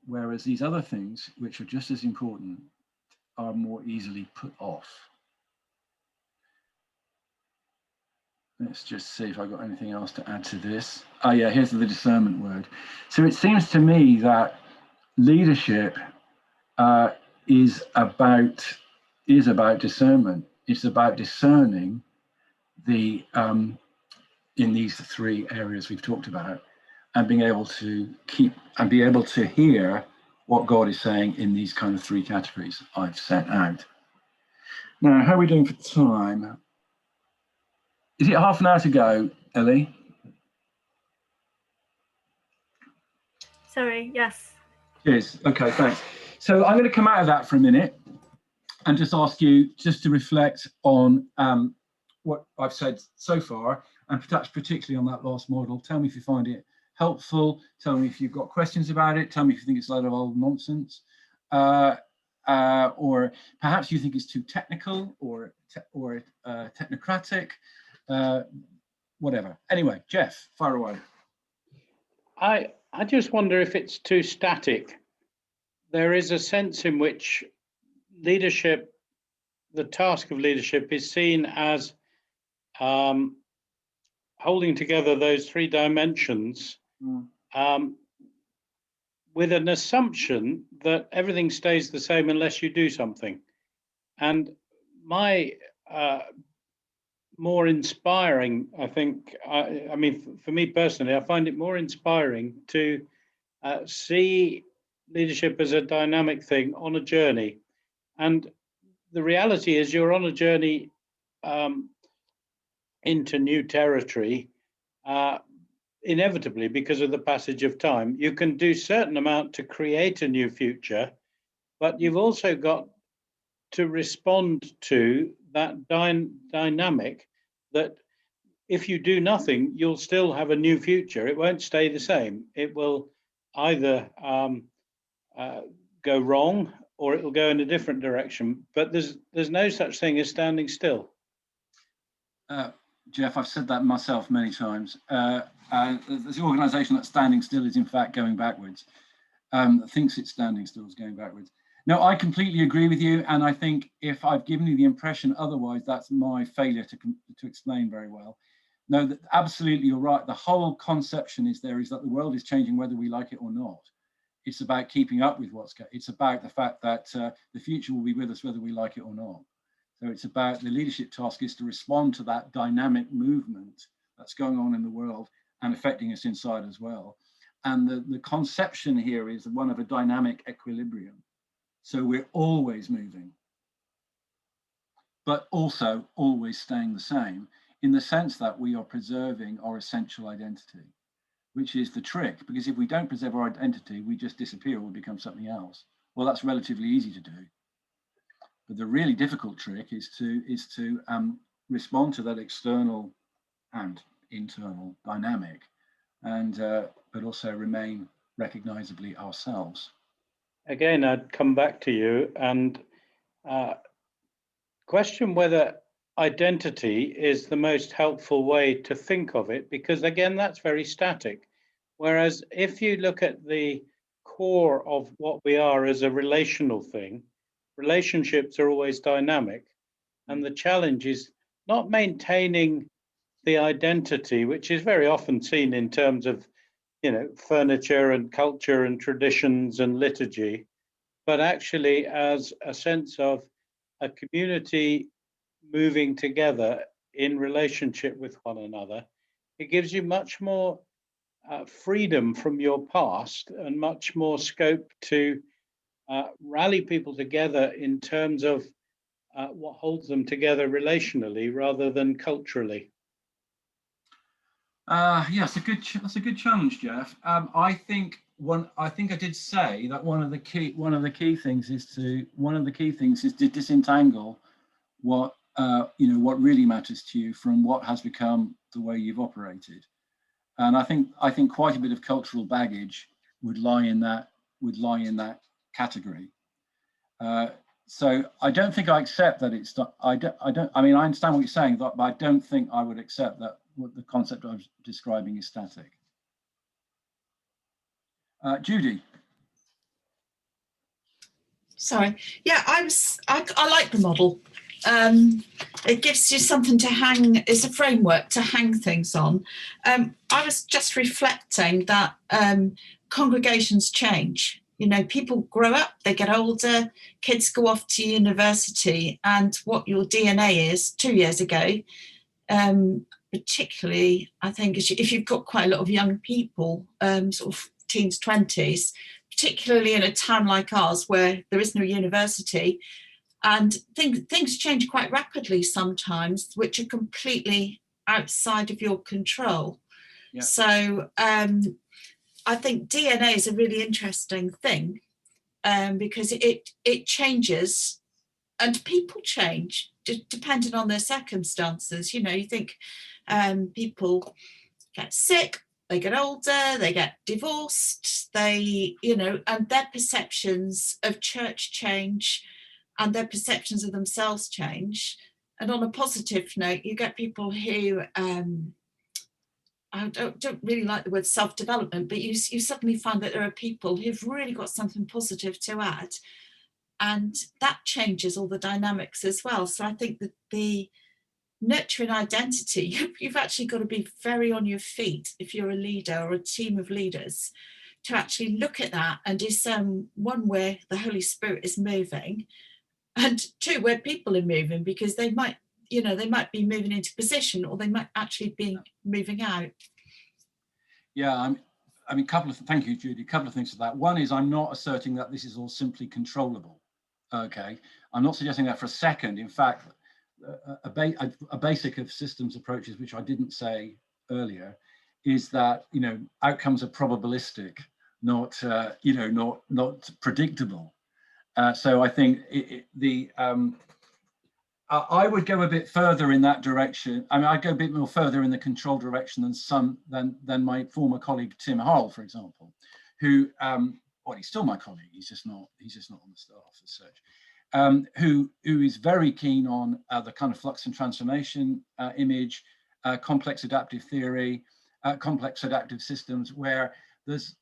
Whereas these other things, which are just as important, are more easily put off. Let's just see if I've got anything else to add to this. Oh yeah, here's the discernment word. So it seems to me that leadership is about discernment. It's about discerning the in these three areas we've talked about, and being able to be able to hear what God is saying in these kind of three categories I've set out. Now, how are we doing for time? Is it half an hour to go, Ellie? Sorry, yes. Cheers. Okay, thanks. So I'm going to come out of that for a minute and just ask you just to reflect on what I've said so far, and perhaps particularly on that last model. Tell me if you find it helpful. Tell me if you've got questions about it. Tell me if you think it's a load of old nonsense. Or perhaps you think it's too technical or technocratic, whatever. Anyway, Jeff, fire away. I just wonder if it's too static. There is a sense in which leadership, the task of leadership, is seen as holding together those three dimensions with an assumption that everything stays the same unless you do something. And my more inspiring, I think, I mean, for me personally, I find it more inspiring to see leadership as a dynamic thing on a journey. And the reality is you're on a journey into new territory, inevitably because of the passage of time. You can do a certain amount to create a new future, but you've also got to respond to that dynamic that if you do nothing, you'll still have a new future. It won't stay the same. It will either go wrong or it will go in a different direction. But there's no such thing as standing still. Jeff, I've said that myself many times. The organisation that's standing still is in fact going backwards. Thinks it's standing still is going backwards. No, I completely agree with you, and I think if I've given you the impression otherwise, that's my failure to explain very well. No, that absolutely you're right. The whole conception is that the world is changing whether we like it or not. It's about keeping up with what's going. It's about the fact that the future will be with us whether we like it or not. So it's about the leadership task is to respond to that dynamic movement that's going on in the world and affecting us inside as well. And the conception here is one of a dynamic equilibrium. So we're always moving. but also always staying the same, in the sense that we are preserving our essential identity, which is the trick, because if we don't preserve our identity, we just disappear or we become something else. Well, that's relatively easy to do. But the really difficult trick is to respond to that external and internal dynamic, and but also remain recognizably ourselves. Again, I'd come back to you and question whether identity is the most helpful way to think of it, because again, that's very static. Whereas if you look at the core of what we are as a relational thing, relationships are always dynamic. And the challenge is not maintaining the identity, which is very often seen in terms of, you know, furniture and culture and traditions and liturgy, but actually as a sense of a community moving together in relationship with one another. It gives you much more freedom from your past and much more scope to rally people together in terms of what holds them together relationally rather than culturally. Yeah, that's a good challenge, Jeff. I think I did say that one of the key things is to disentangle what what really matters to you from what has become the way you've operated. And I think quite a bit of cultural baggage would lie in that category. So I don't think I accept that it's. I mean, I understand what you're saying, but I don't think I would accept that what the concept I was describing is static. Judy. Sorry. Yeah, I like the model. It gives you something to hang. It's a framework to hang things on. I was just reflecting that congregations change. You know, people grow up, they get older, kids go off to university, and what your DNA is 2 years ago, particularly, I think, if you've got quite a lot of young people, sort of teens, 20s, particularly in a town like ours where there is no university, and things change quite rapidly sometimes, which are completely outside of your control. Yeah. So I think DNA is a really interesting thing because it changes, and people change depending on their circumstances. You know, you think people get sick, they get older, they get divorced, they, you know, and their perceptions of church change and their perceptions of themselves change. And on a positive note, you get people who I don't really like the word self-development, but you suddenly find that there are people who've really got something positive to add, and that changes all the dynamics as well. So I think that the nurturing identity, you've actually got to be very on your feet if you're a leader or a team of leaders, to actually look at that and discern, one, where the Holy Spirit is moving, and two, where people are moving, because they might, you know, they might be moving into position, or they might actually be moving out. Yeah, I mean, thank you, Judy. A couple of things to that. One is, I'm not asserting that this is all simply controllable. Okay, I'm not suggesting that for a second. In fact, a basic of systems approaches, which I didn't say earlier, is that, you know, outcomes are probabilistic, not not predictable. So I think I would go a bit further in that direction. I mean, I'd go a bit more further in the control direction than my former colleague Tim Harrell, for example, who well, he's still my colleague. He's just not on the staff as such. Who is very keen on the kind of flux and transformation image, complex adaptive theory, complex adaptive systems, where there's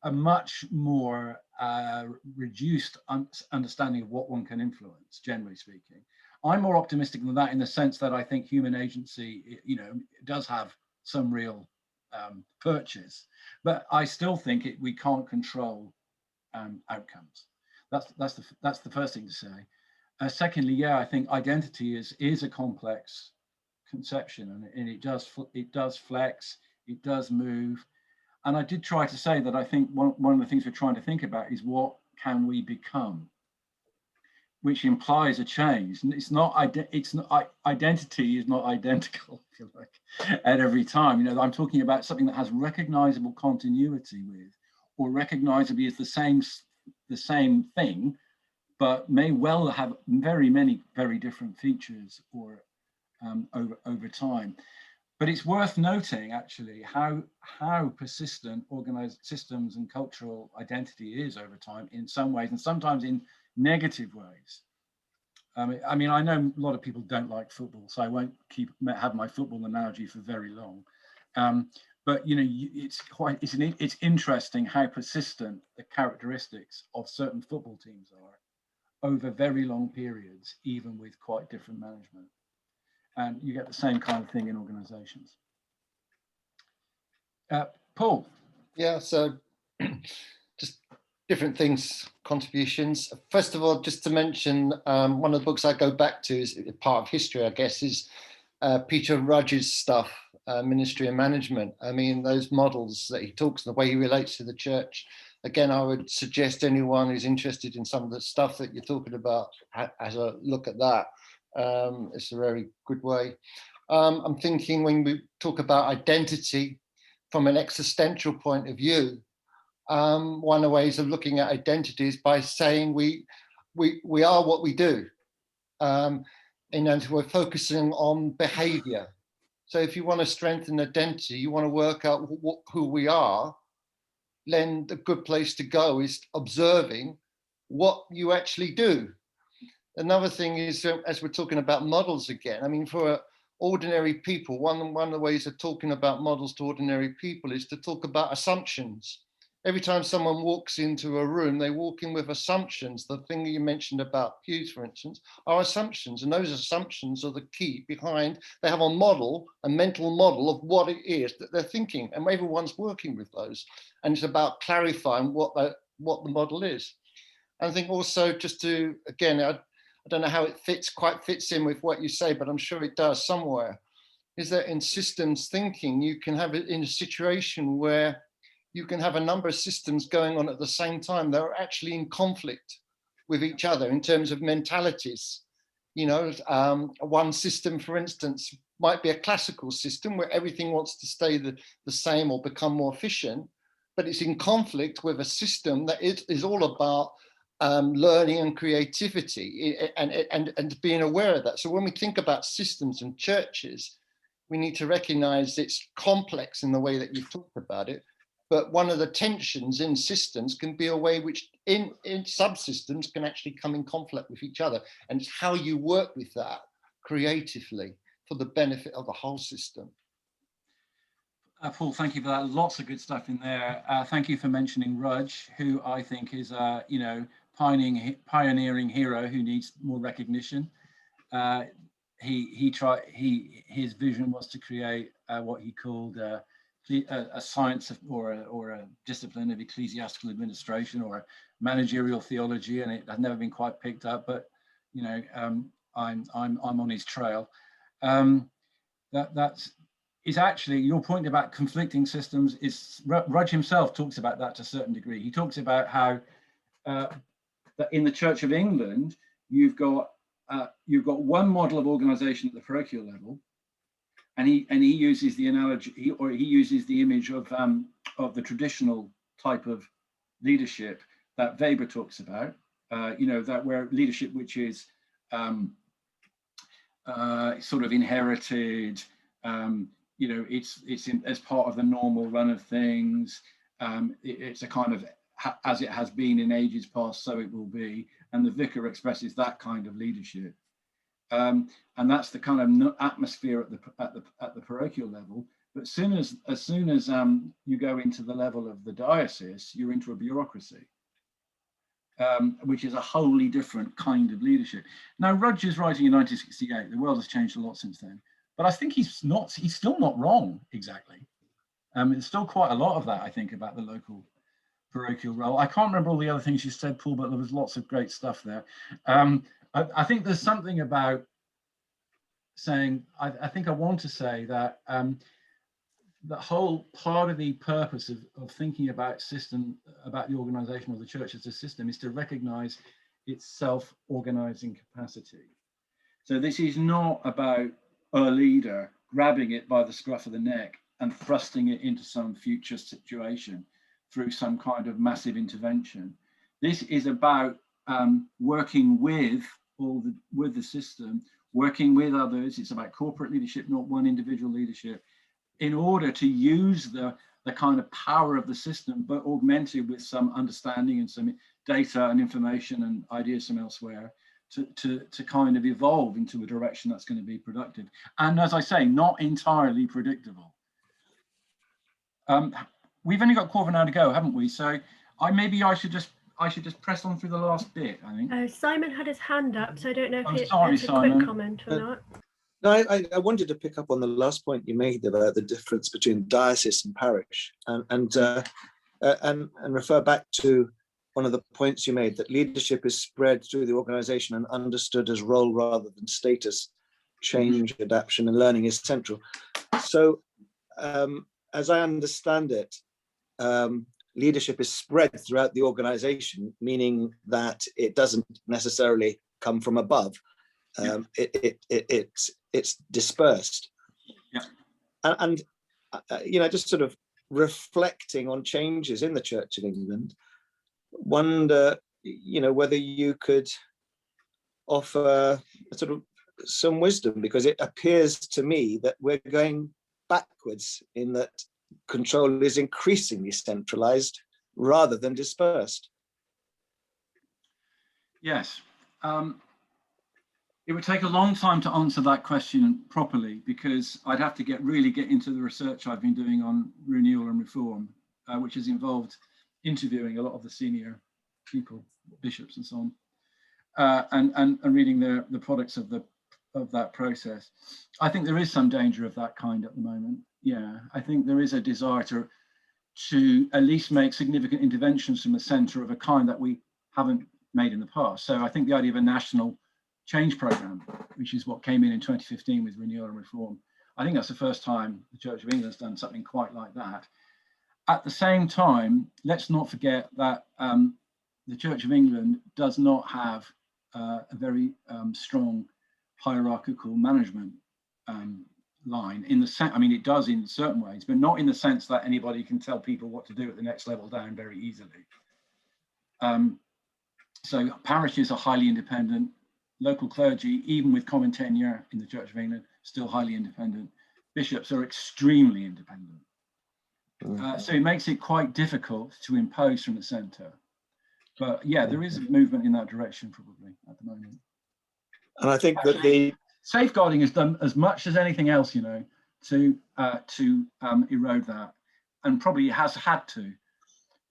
a much more reduced understanding of what one can influence, generally speaking. I'm more optimistic than that, in the sense that I think human agency, you know, does have some real purchase, but I still think we can't control outcomes. That's the first thing to say. Secondly, yeah, I think identity is a complex conception, and it does flex, it does move. And I did try to say that I think one of the things we're trying to think about is, what can we become? which implies a change. And identity is not identical, if you like, at every time. You know, I'm talking about something that has recognizable continuity with, or recognizably is the same thing, but may well have very many very different features or over time. But it's worth noting actually how persistent organized systems and cultural identity is over time in some ways, and sometimes in negative ways. I mean, I know a lot of people don't like football, so I won't have my football analogy for very long. But you know, it's interesting how persistent the characteristics of certain football teams are over very long periods, even with quite different management. And you get the same kind of thing in organizations. Paul. Yeah, so just different things, contributions. First of all, just to mention, one of the books I go back to is part of history, I guess, is Peter Rudge's stuff, Ministry and Management. I mean, those models that he talks, the way he relates to the church. Again, I would suggest anyone who's interested in some of the stuff that you're talking about has a look at that. It's a very good way. I'm thinking when we talk about identity from an existential point of view, one of the ways of looking at identity is by saying we are what we do. And we're focusing on behavior. So if you want to strengthen identity, you want to work out who we are, then the good place to go is observing what you actually do. Another thing is, as we're talking about models again, I mean, for ordinary people, one of the ways of talking about models to ordinary people is to talk about assumptions. Every time someone walks into a room, they walk in with assumptions. The thing that you mentioned about pews, for instance, are assumptions. And those assumptions are the key behind, they have a mental model of what it is that they're thinking. And everyone's working with those. And it's about clarifying what the model is. And I think also just to, again, I don't know how it quite fits in with what you say, but I'm sure it does somewhere, is that in systems thinking, you can have it in a situation where you can have a number of systems going on at the same time that are actually in conflict with each other in terms of mentalities. You know, one system, for instance, might be a classical system where everything wants to stay the same or become more efficient, but it's in conflict with a system that is all about learning and creativity and being aware of that. So when we think about systems and churches, we need to recognize it's complex in the way that you've talked about it. But one of the tensions in systems can be a way which in subsystems can actually come in conflict with each other. And it's how you work with that creatively for the benefit of the whole system. Paul, thank you for that. Lots of good stuff in there. Thank you for mentioning Rudge, who I think is a pioneering hero who needs more recognition. His vision was to create what he called a science or a discipline of ecclesiastical administration or managerial theology, and it has never been quite picked up. But you know, I'm on his trail. That's actually your point about conflicting systems. Is Rudge himself talks about that to a certain degree. He talks about how that in the Church of England you've got one model of organisation at the parochial level. And he uses the analogy, or he uses the image of the traditional type of leadership that Weber talks about. That where leadership which is sort of inherited. It's as part of the normal run of things. It's a kind of as it has been in ages past, so it will be. And the vicar expresses that kind of leadership. And that's the kind of atmosphere at the parochial level. But as soon as you go into the level of the diocese, you're into a bureaucracy, which is a wholly different kind of leadership. Now, Rudge is writing in 1968. The world has changed a lot since then, but I think he's still not wrong exactly. There's still quite a lot of that, I think, about the local parochial role. I can't remember all the other things you said, Paul, but there was lots of great stuff there. I think there's something about saying, I think I want to say that the whole part of the purpose of thinking about the organization of the church as a system is to recognize its self-organizing capacity. So this is not about a leader grabbing it by the scruff of the neck and thrusting it into some future situation through some kind of massive intervention. This is about working with the system, working with others. It's about corporate leadership, not one individual leadership, in order to use the kind of power of the system, but augmented with some understanding and some data and information and ideas from elsewhere to kind of evolve into a direction that's going to be productive. And as I say, not entirely predictable. We've only got a quarter of an hour to go, haven't we? So maybe I should just press on through the last bit, I think. Simon had his hand up, so I don't know if it's sorry, a Simon. quick comment or not. No, I wanted to pick up on the last point you made about the difference between diocese and parish, and refer back to one of the points you made, that leadership is spread through the organisation and understood as role rather than status. Change, adaptation, and learning is central. So, as I understand it, leadership is spread throughout the organisation, meaning that it doesn't necessarily come from above. It's dispersed. Yeah. And just sort of reflecting on changes in the Church of England, wonder, whether you could offer sort of some wisdom, because it appears to me that we're going backwards in that control is increasingly centralized rather than dispersed. Yes. It would take a long time to answer that question properly, because I'd have to really get into the research I've been doing on renewal and reform, which has involved interviewing a lot of the senior people, bishops and so on, and reading the products of that process. I think there is some danger of that kind at the moment. Yeah, I think there is a desire to at least make significant interventions from the centre of a kind that we haven't made in the past. So I think the idea of a national change programme, which is what came in 2015 with renewal and reform, I think that's the first time the Church of England's done something quite like that. At the same time, let's not forget that the Church of England does not have a very strong hierarchical management line. It does in certain ways, but not in the sense that anybody can tell people what to do at the next level down very easily. So parishes are highly independent. Local clergy, even with common tenure in the Church of England, still highly independent. Bishops are extremely independent. So it makes it quite difficult to impose from the centre. But yeah, there is a movement in that direction probably at the moment. And I think that the safeguarding has done as much as anything else, to erode that, and probably has had to.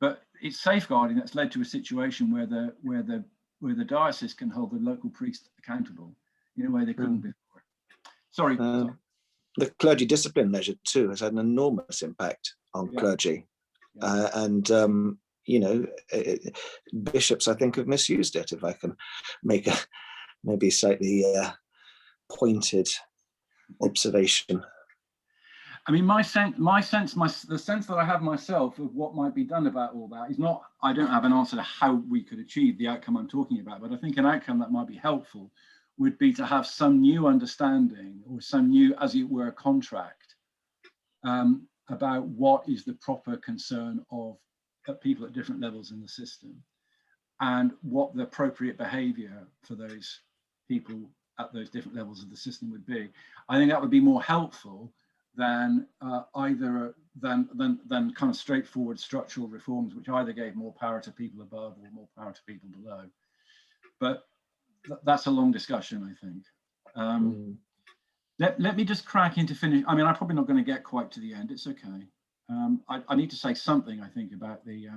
But it's safeguarding that's led to a situation where the diocese can hold the local priest accountable in a way they couldn't before. Sorry. The clergy discipline measure too has had an enormous impact on clergy, and bishops, I think, have misused it. If I can make a maybe slightly pointed observation. I mean, the sense that I have myself of what might be done about all that is not, I don't have an answer to how we could achieve the outcome I'm talking about, but I think an outcome that might be helpful would be to have some new understanding or some new, as it were, contract about what is the proper concern of people at different levels in the system and what the appropriate behavior for those people at those different levels of the system would be. I think that would be more helpful than than kind of straightforward structural reforms, which either gave more power to people above or more power to people below. But that's a long discussion, I think. Let me just crack into finish. I mean, I'm probably not going to get quite to the end. It's okay. I need to say something, I think, about the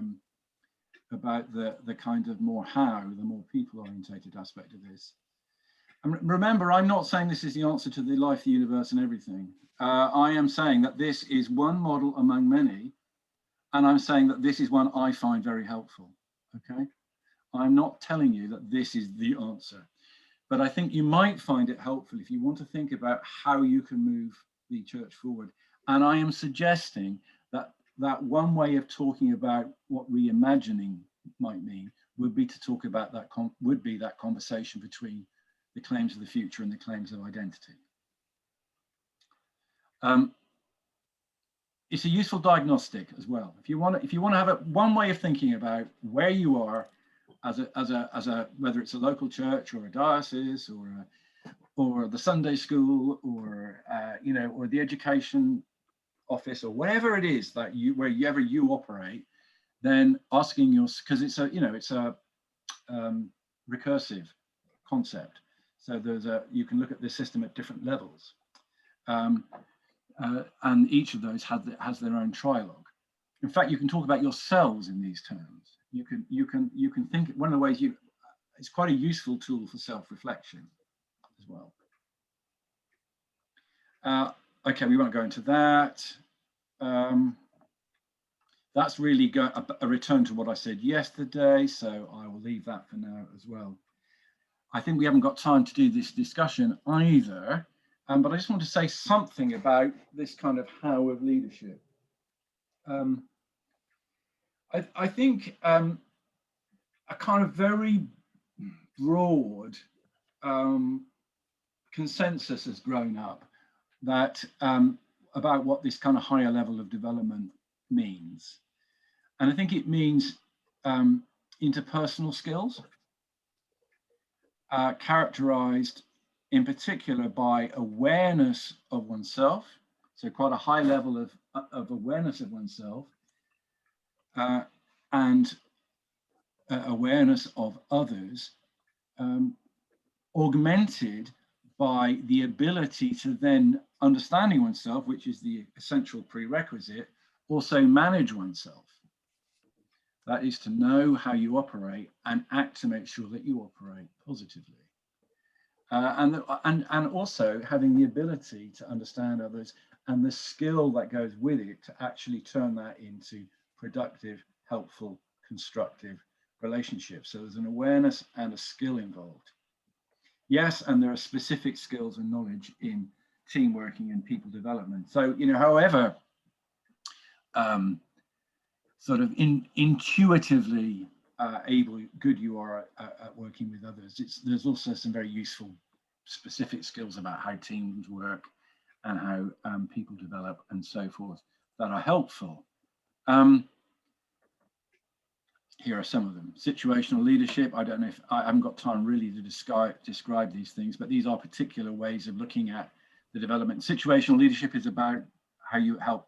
kind of more the more people orientated aspect of this. And remember, I'm not saying this is the answer to the life, the universe, and everything. I am saying that this is one model among many, and I'm saying that this is one I find very helpful. Okay, I'm not telling you that this is the answer, but I think you might find it helpful if you want to think about how you can move the church forward. And I am suggesting that one way of talking about what reimagining might mean would be to talk about that conversation between the claims of the future and the claims of identity. It's a useful diagnostic as well. If you want to have one way of thinking about where you are as a whether it's a local church or a diocese or the Sunday school or or the education office or whatever it is that wherever you operate, then asking because it's a recursive concept. So you can look at the system at different levels. And each of those has their own trialogue. In fact, you can talk about yourselves in these terms. You can think. One of the ways it's quite a useful tool for self-reflection as well. Okay, we won't go into that. That's really a return to what I said yesterday, so I will leave that for now as well. I think we haven't got time to do this discussion either. But I just want to say something about this kind of how of leadership. I think a kind of very broad consensus has grown up that about what this kind of higher level of development means. And I think it means interpersonal skills characterized in particular by awareness of oneself, so quite a high level of awareness of oneself, and awareness of others, augmented by the ability to then, understanding oneself, which is the essential prerequisite, also manage oneself. That is to know how you operate and act to make sure that you operate positively. And also having the ability to understand others and the skill that goes with it to actually turn that into productive, helpful, constructive relationships. So there's an awareness and a skill involved. Yes, and there are specific skills and knowledge in team working and people development. So, however sort of intuitively good you are at working with others, there's also some very useful specific skills about how teams work and how people develop and so forth that are helpful. Here are some of them. Situational leadership. I don't know if I haven't got time really to describe these things, but these are particular ways of looking at the development. Situational leadership is about how you help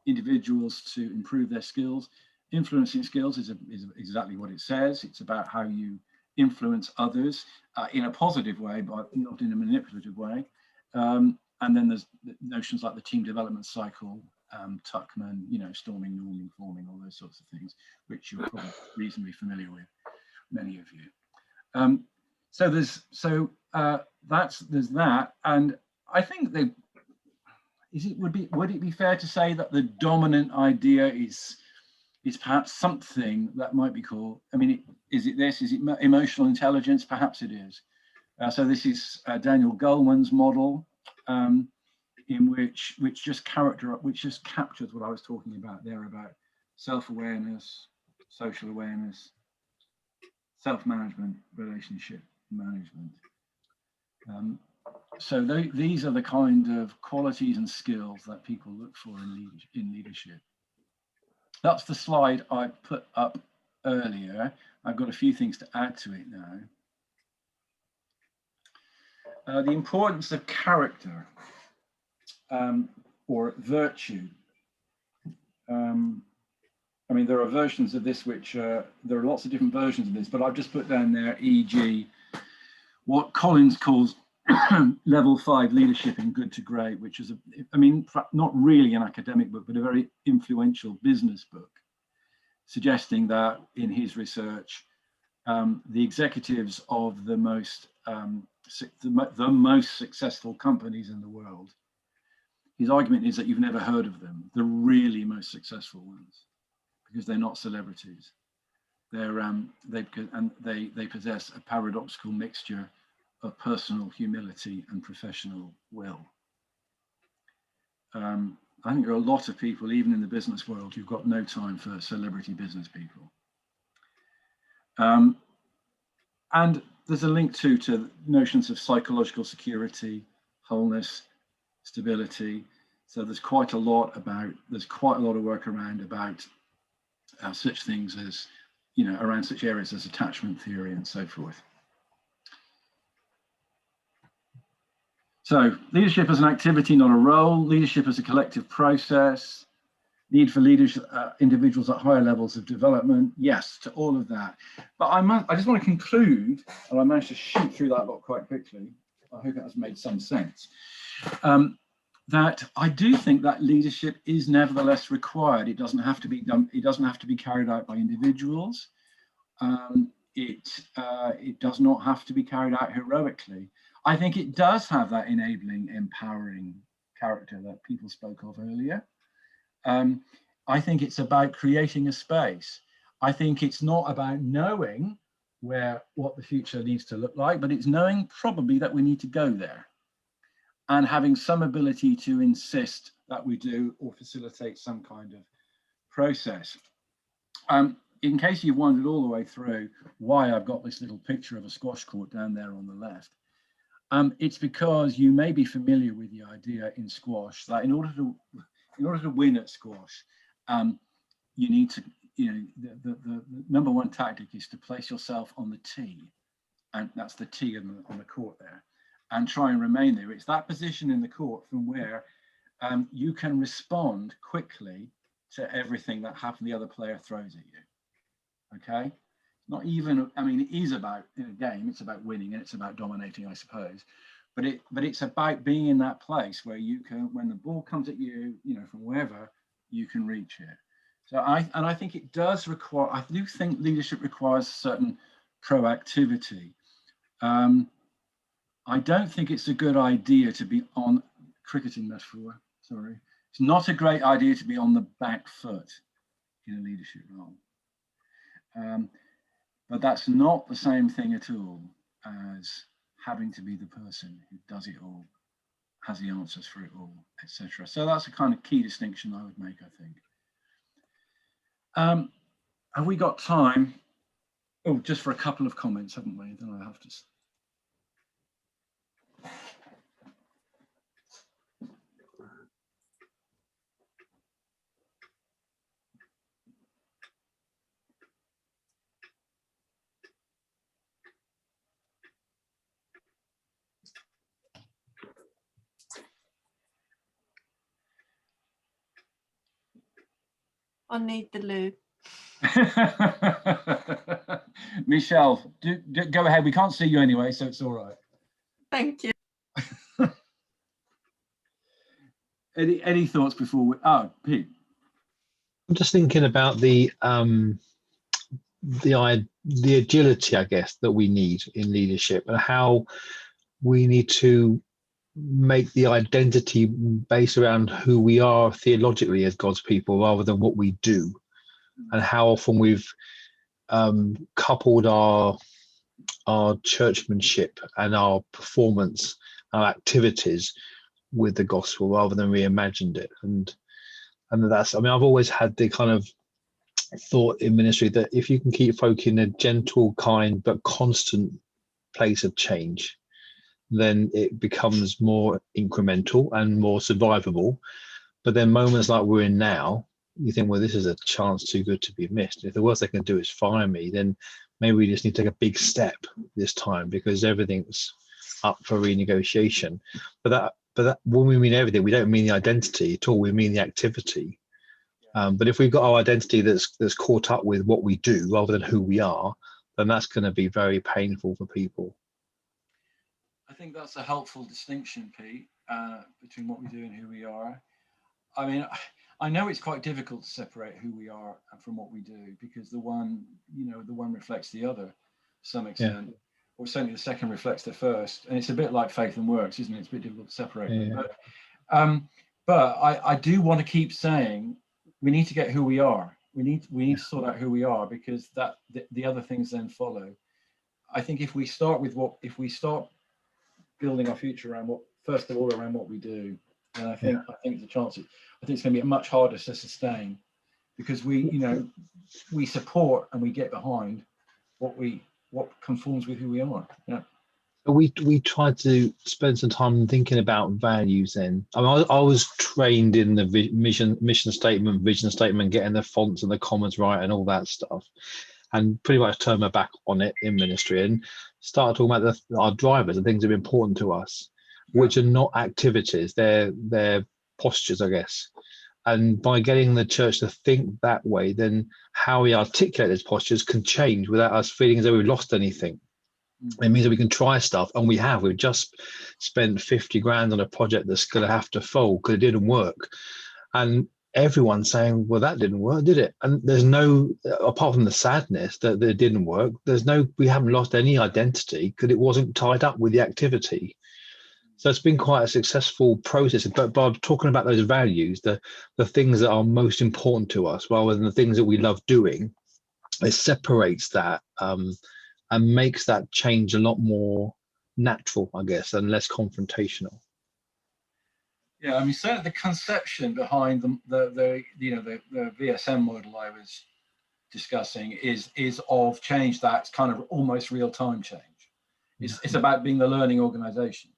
individuals to improve their skills. Influencing skills is exactly what it says. It's about how you influence others in a positive way, but not in a manipulative way. And then there's notions like the team development cycle, Tuckman, storming, norming, forming, all those sorts of things, which you're probably reasonably familiar with, many of you. So there's that, and I think would it be fair to say that the dominant idea is perhaps something that might be called, is it emotional intelligence? Perhaps it is. So this is Daniel Goleman's model, which just captures what I was talking about there about self-awareness, social awareness, self-management, relationship management. So these are the kind of qualities and skills that people look for in leadership. That's the slide I put up earlier. I've got a few things to add to it now. The importance of character or virtue. There are versions of this there are lots of different versions of this, but I've just put down there, e.g., what Collins calls level 5 leadership in Good to Great, which is, not really an academic book, but a very influential business book, suggesting that in his research, the executives of the most successful companies in the world, his argument is that you've never heard of them, the really most successful ones, because they're not celebrities. They possess a paradoxical mixture of personal humility and professional will. I think there are a lot of people, even in the business world, who've got no time for celebrity business people. And there's a link to notions of psychological security, wholeness, stability. So there's quite a lot of work around about such things as, around such areas as attachment theory and so forth. So leadership as an activity, not a role. Leadership as a collective process. Need for leaders, individuals at higher levels of development. Yes, to all of that. But I just want to conclude, and I managed to shoot through that lot quite quickly. I hope that has made some sense. That I do think that leadership is nevertheless required. It doesn't have to be done. It doesn't have to be carried out by individuals. It does not have to be carried out heroically. I think it does have that enabling, empowering character that people spoke of earlier. I think it's about creating a space. I think it's not about knowing what the future needs to look like, but it's knowing probably that we need to go there and having some ability to insist that we do or facilitate some kind of process. In case you've wondered all the way through why I've got this little picture of a squash court down there on the left, it's because you may be familiar with the idea in squash that in order to win at squash, you need to, the number one tactic is to place yourself on the tee, and that's the tee on the court there, and try and remain there. It's that position in the court from where you can respond quickly to everything that the other player throws at you. Okay, not even, I mean, it is about, in a game, it's about winning and it's about dominating, I suppose. But it's about being in that place where you can, when the ball comes at you, from wherever, you can reach it. So I think it does require, I do think leadership requires certain proactivity. I don't think it's a good idea to be on, cricketing metaphor, sorry. It's not a great idea to be on the back foot in a leadership role. But that's not the same thing at all as having to be the person who does it all, has the answers for it all, etc. So that's a kind of key distinction I would make, I think. Have we got time? Oh, just for a couple of comments, haven't we? Then I have to. I need the loo. Michelle, go ahead. We can't see you anyway, so it's all right. Thank you. Any thoughts before we? Oh, Pete. I'm just thinking about the agility, I guess, that we need in leadership and how we need to make the identity based around who we are theologically as God's people rather than what we do, and how often we've coupled our churchmanship and our performance, our activities with the gospel rather than reimagined it. And that's, I mean, I've always had the kind of thought in ministry that if you can keep folk in a gentle, kind but constant place of change, then it becomes more incremental and more survivable. But then moments like we're in now, you think, well, this is a chance too good to be missed. If the worst they can do is fire me, then maybe we just need to take a big step this time because everything's up for renegotiation. But that when we mean everything, we don't mean the identity at all. We mean the activity. But if we've got our identity that's caught up with what we do rather than who we are, then that's going to be very painful for people. I think that's a helpful distinction, Pete, between what we do and who we are. I mean, I know it's quite difficult to separate who we are from what we do because the one reflects the other to some extent, or certainly the second reflects the first. And it's a bit like faith and works, isn't it? It's a bit difficult to separate them. But I do want to keep saying we need to get who we are. We need to sort out who we are because that the other things then follow. I think if we start building our future around first of all around what we do, and I think the chances, I think it's going to be much harder to sustain because we support and we get behind what conforms with who we are. Yeah. We tried to spend some time thinking about values then. I mean, I was trained in the mission statement, vision statement, getting the fonts and the commas right and all that stuff, and pretty much turned my back on it in ministry and started talking about our drivers and things that are important to us, which are not activities, they're postures, I guess. And by getting the church to think that way, then how we articulate those postures can change without us feeling as though we've lost anything. It means that we can try stuff, and we've just spent 50 grand on a project that's going to have to fold because it didn't work. And everyone's saying, well, that didn't work, did it? And there's no, apart from the sadness that it didn't work, we haven't lost any identity because it wasn't tied up with the activity. So it's been quite a successful process. But by talking about those values, the things that are most important to us, rather than the things that we love doing, it separates that and makes that change a lot more natural, I guess, and less confrontational. Yeah, I mean, certainly the conception behind the VSM model I was discussing is of change that's kind of almost real time change. It's about being the learning organization.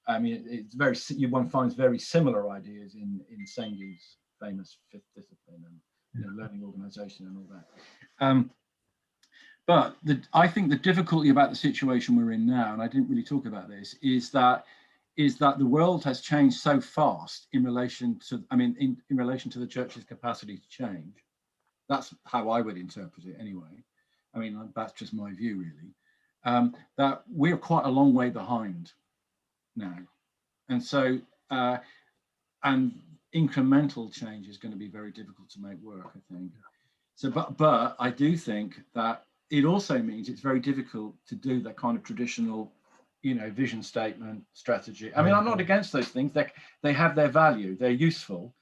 I mean, it's one finds very similar ideas in Sengi's famous fifth discipline and learning organization and all that. But I think the difficulty about the situation we're in now, and I didn't really talk about this, is that the world has changed so fast in relation to, in relation to the church's capacity to change. That's how I would interpret it anyway. I mean, that's just my view, really. That we're quite a long way behind now. And so, and incremental change is going to be very difficult to make work, I think. So, but I do think that it also means it's very difficult to do that kind of traditional, vision statement strategy. I mean, I'm not against those things. They have their value. They're useful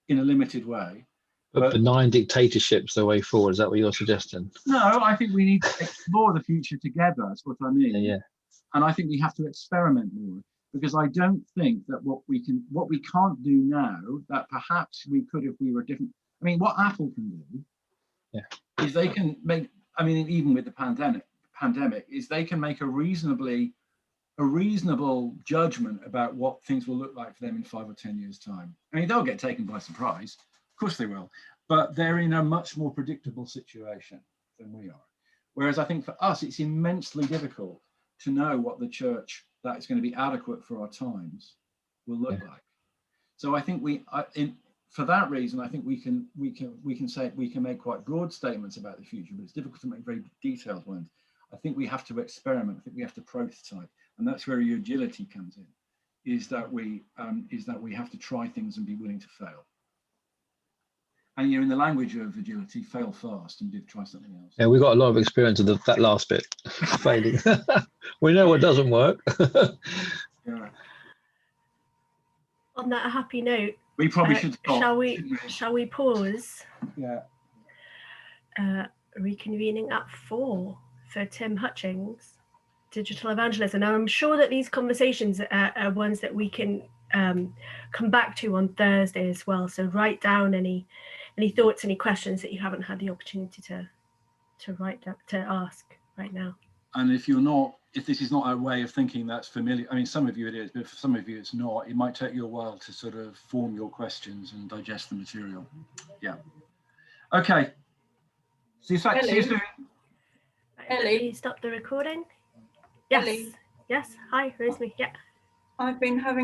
in a limited way. But benign dictatorship's the way forward. Is that what you're suggesting? No, I think we need to explore the future together. That's what I mean. Yeah. And I think we have to experiment more, because I don't think that what we can't do now, that perhaps we could if we were different. I mean, what Apple can do is they can make, even with the pandemic, is they can make a reasonable judgment about what things will look like for them in 5 or 10 years' time. I mean, they'll get taken by surprise. Of course they will. But they're in a much more predictable situation than we are. Whereas I think for us, it's immensely difficult to know what the church that is going to be adequate for our times will look like. So I think for that reason, I think we can make quite broad statements about the future, but it's difficult to make very detailed ones. I think we have to experiment. I think we have to prototype, and that's where your agility comes in. Is that we have to try things and be willing to fail. And in the language of agility, fail fast and try something else. Yeah, we got a lot of experience of that last bit, failing. We know what doesn't work. Yeah. On that happy note, we probably should stop. Shall we pause? Yeah. Reconvening at 4 for Tim Hutchings, digital evangelism. Now, I'm sure that these conversations are ones that we can come back to on Thursday as well. So write down any thoughts, any questions that you haven't had the opportunity to ask right now. And if this is not a way of thinking that's familiar, I mean, some of you it is, but for some of you it's not. It might take you a while to sort of form your questions and digest the material. Yeah. Okay. See you soon. Ellie, stop the recording. Yes. Ellie. Yes. Hi, Rosemary. Yeah. I've been having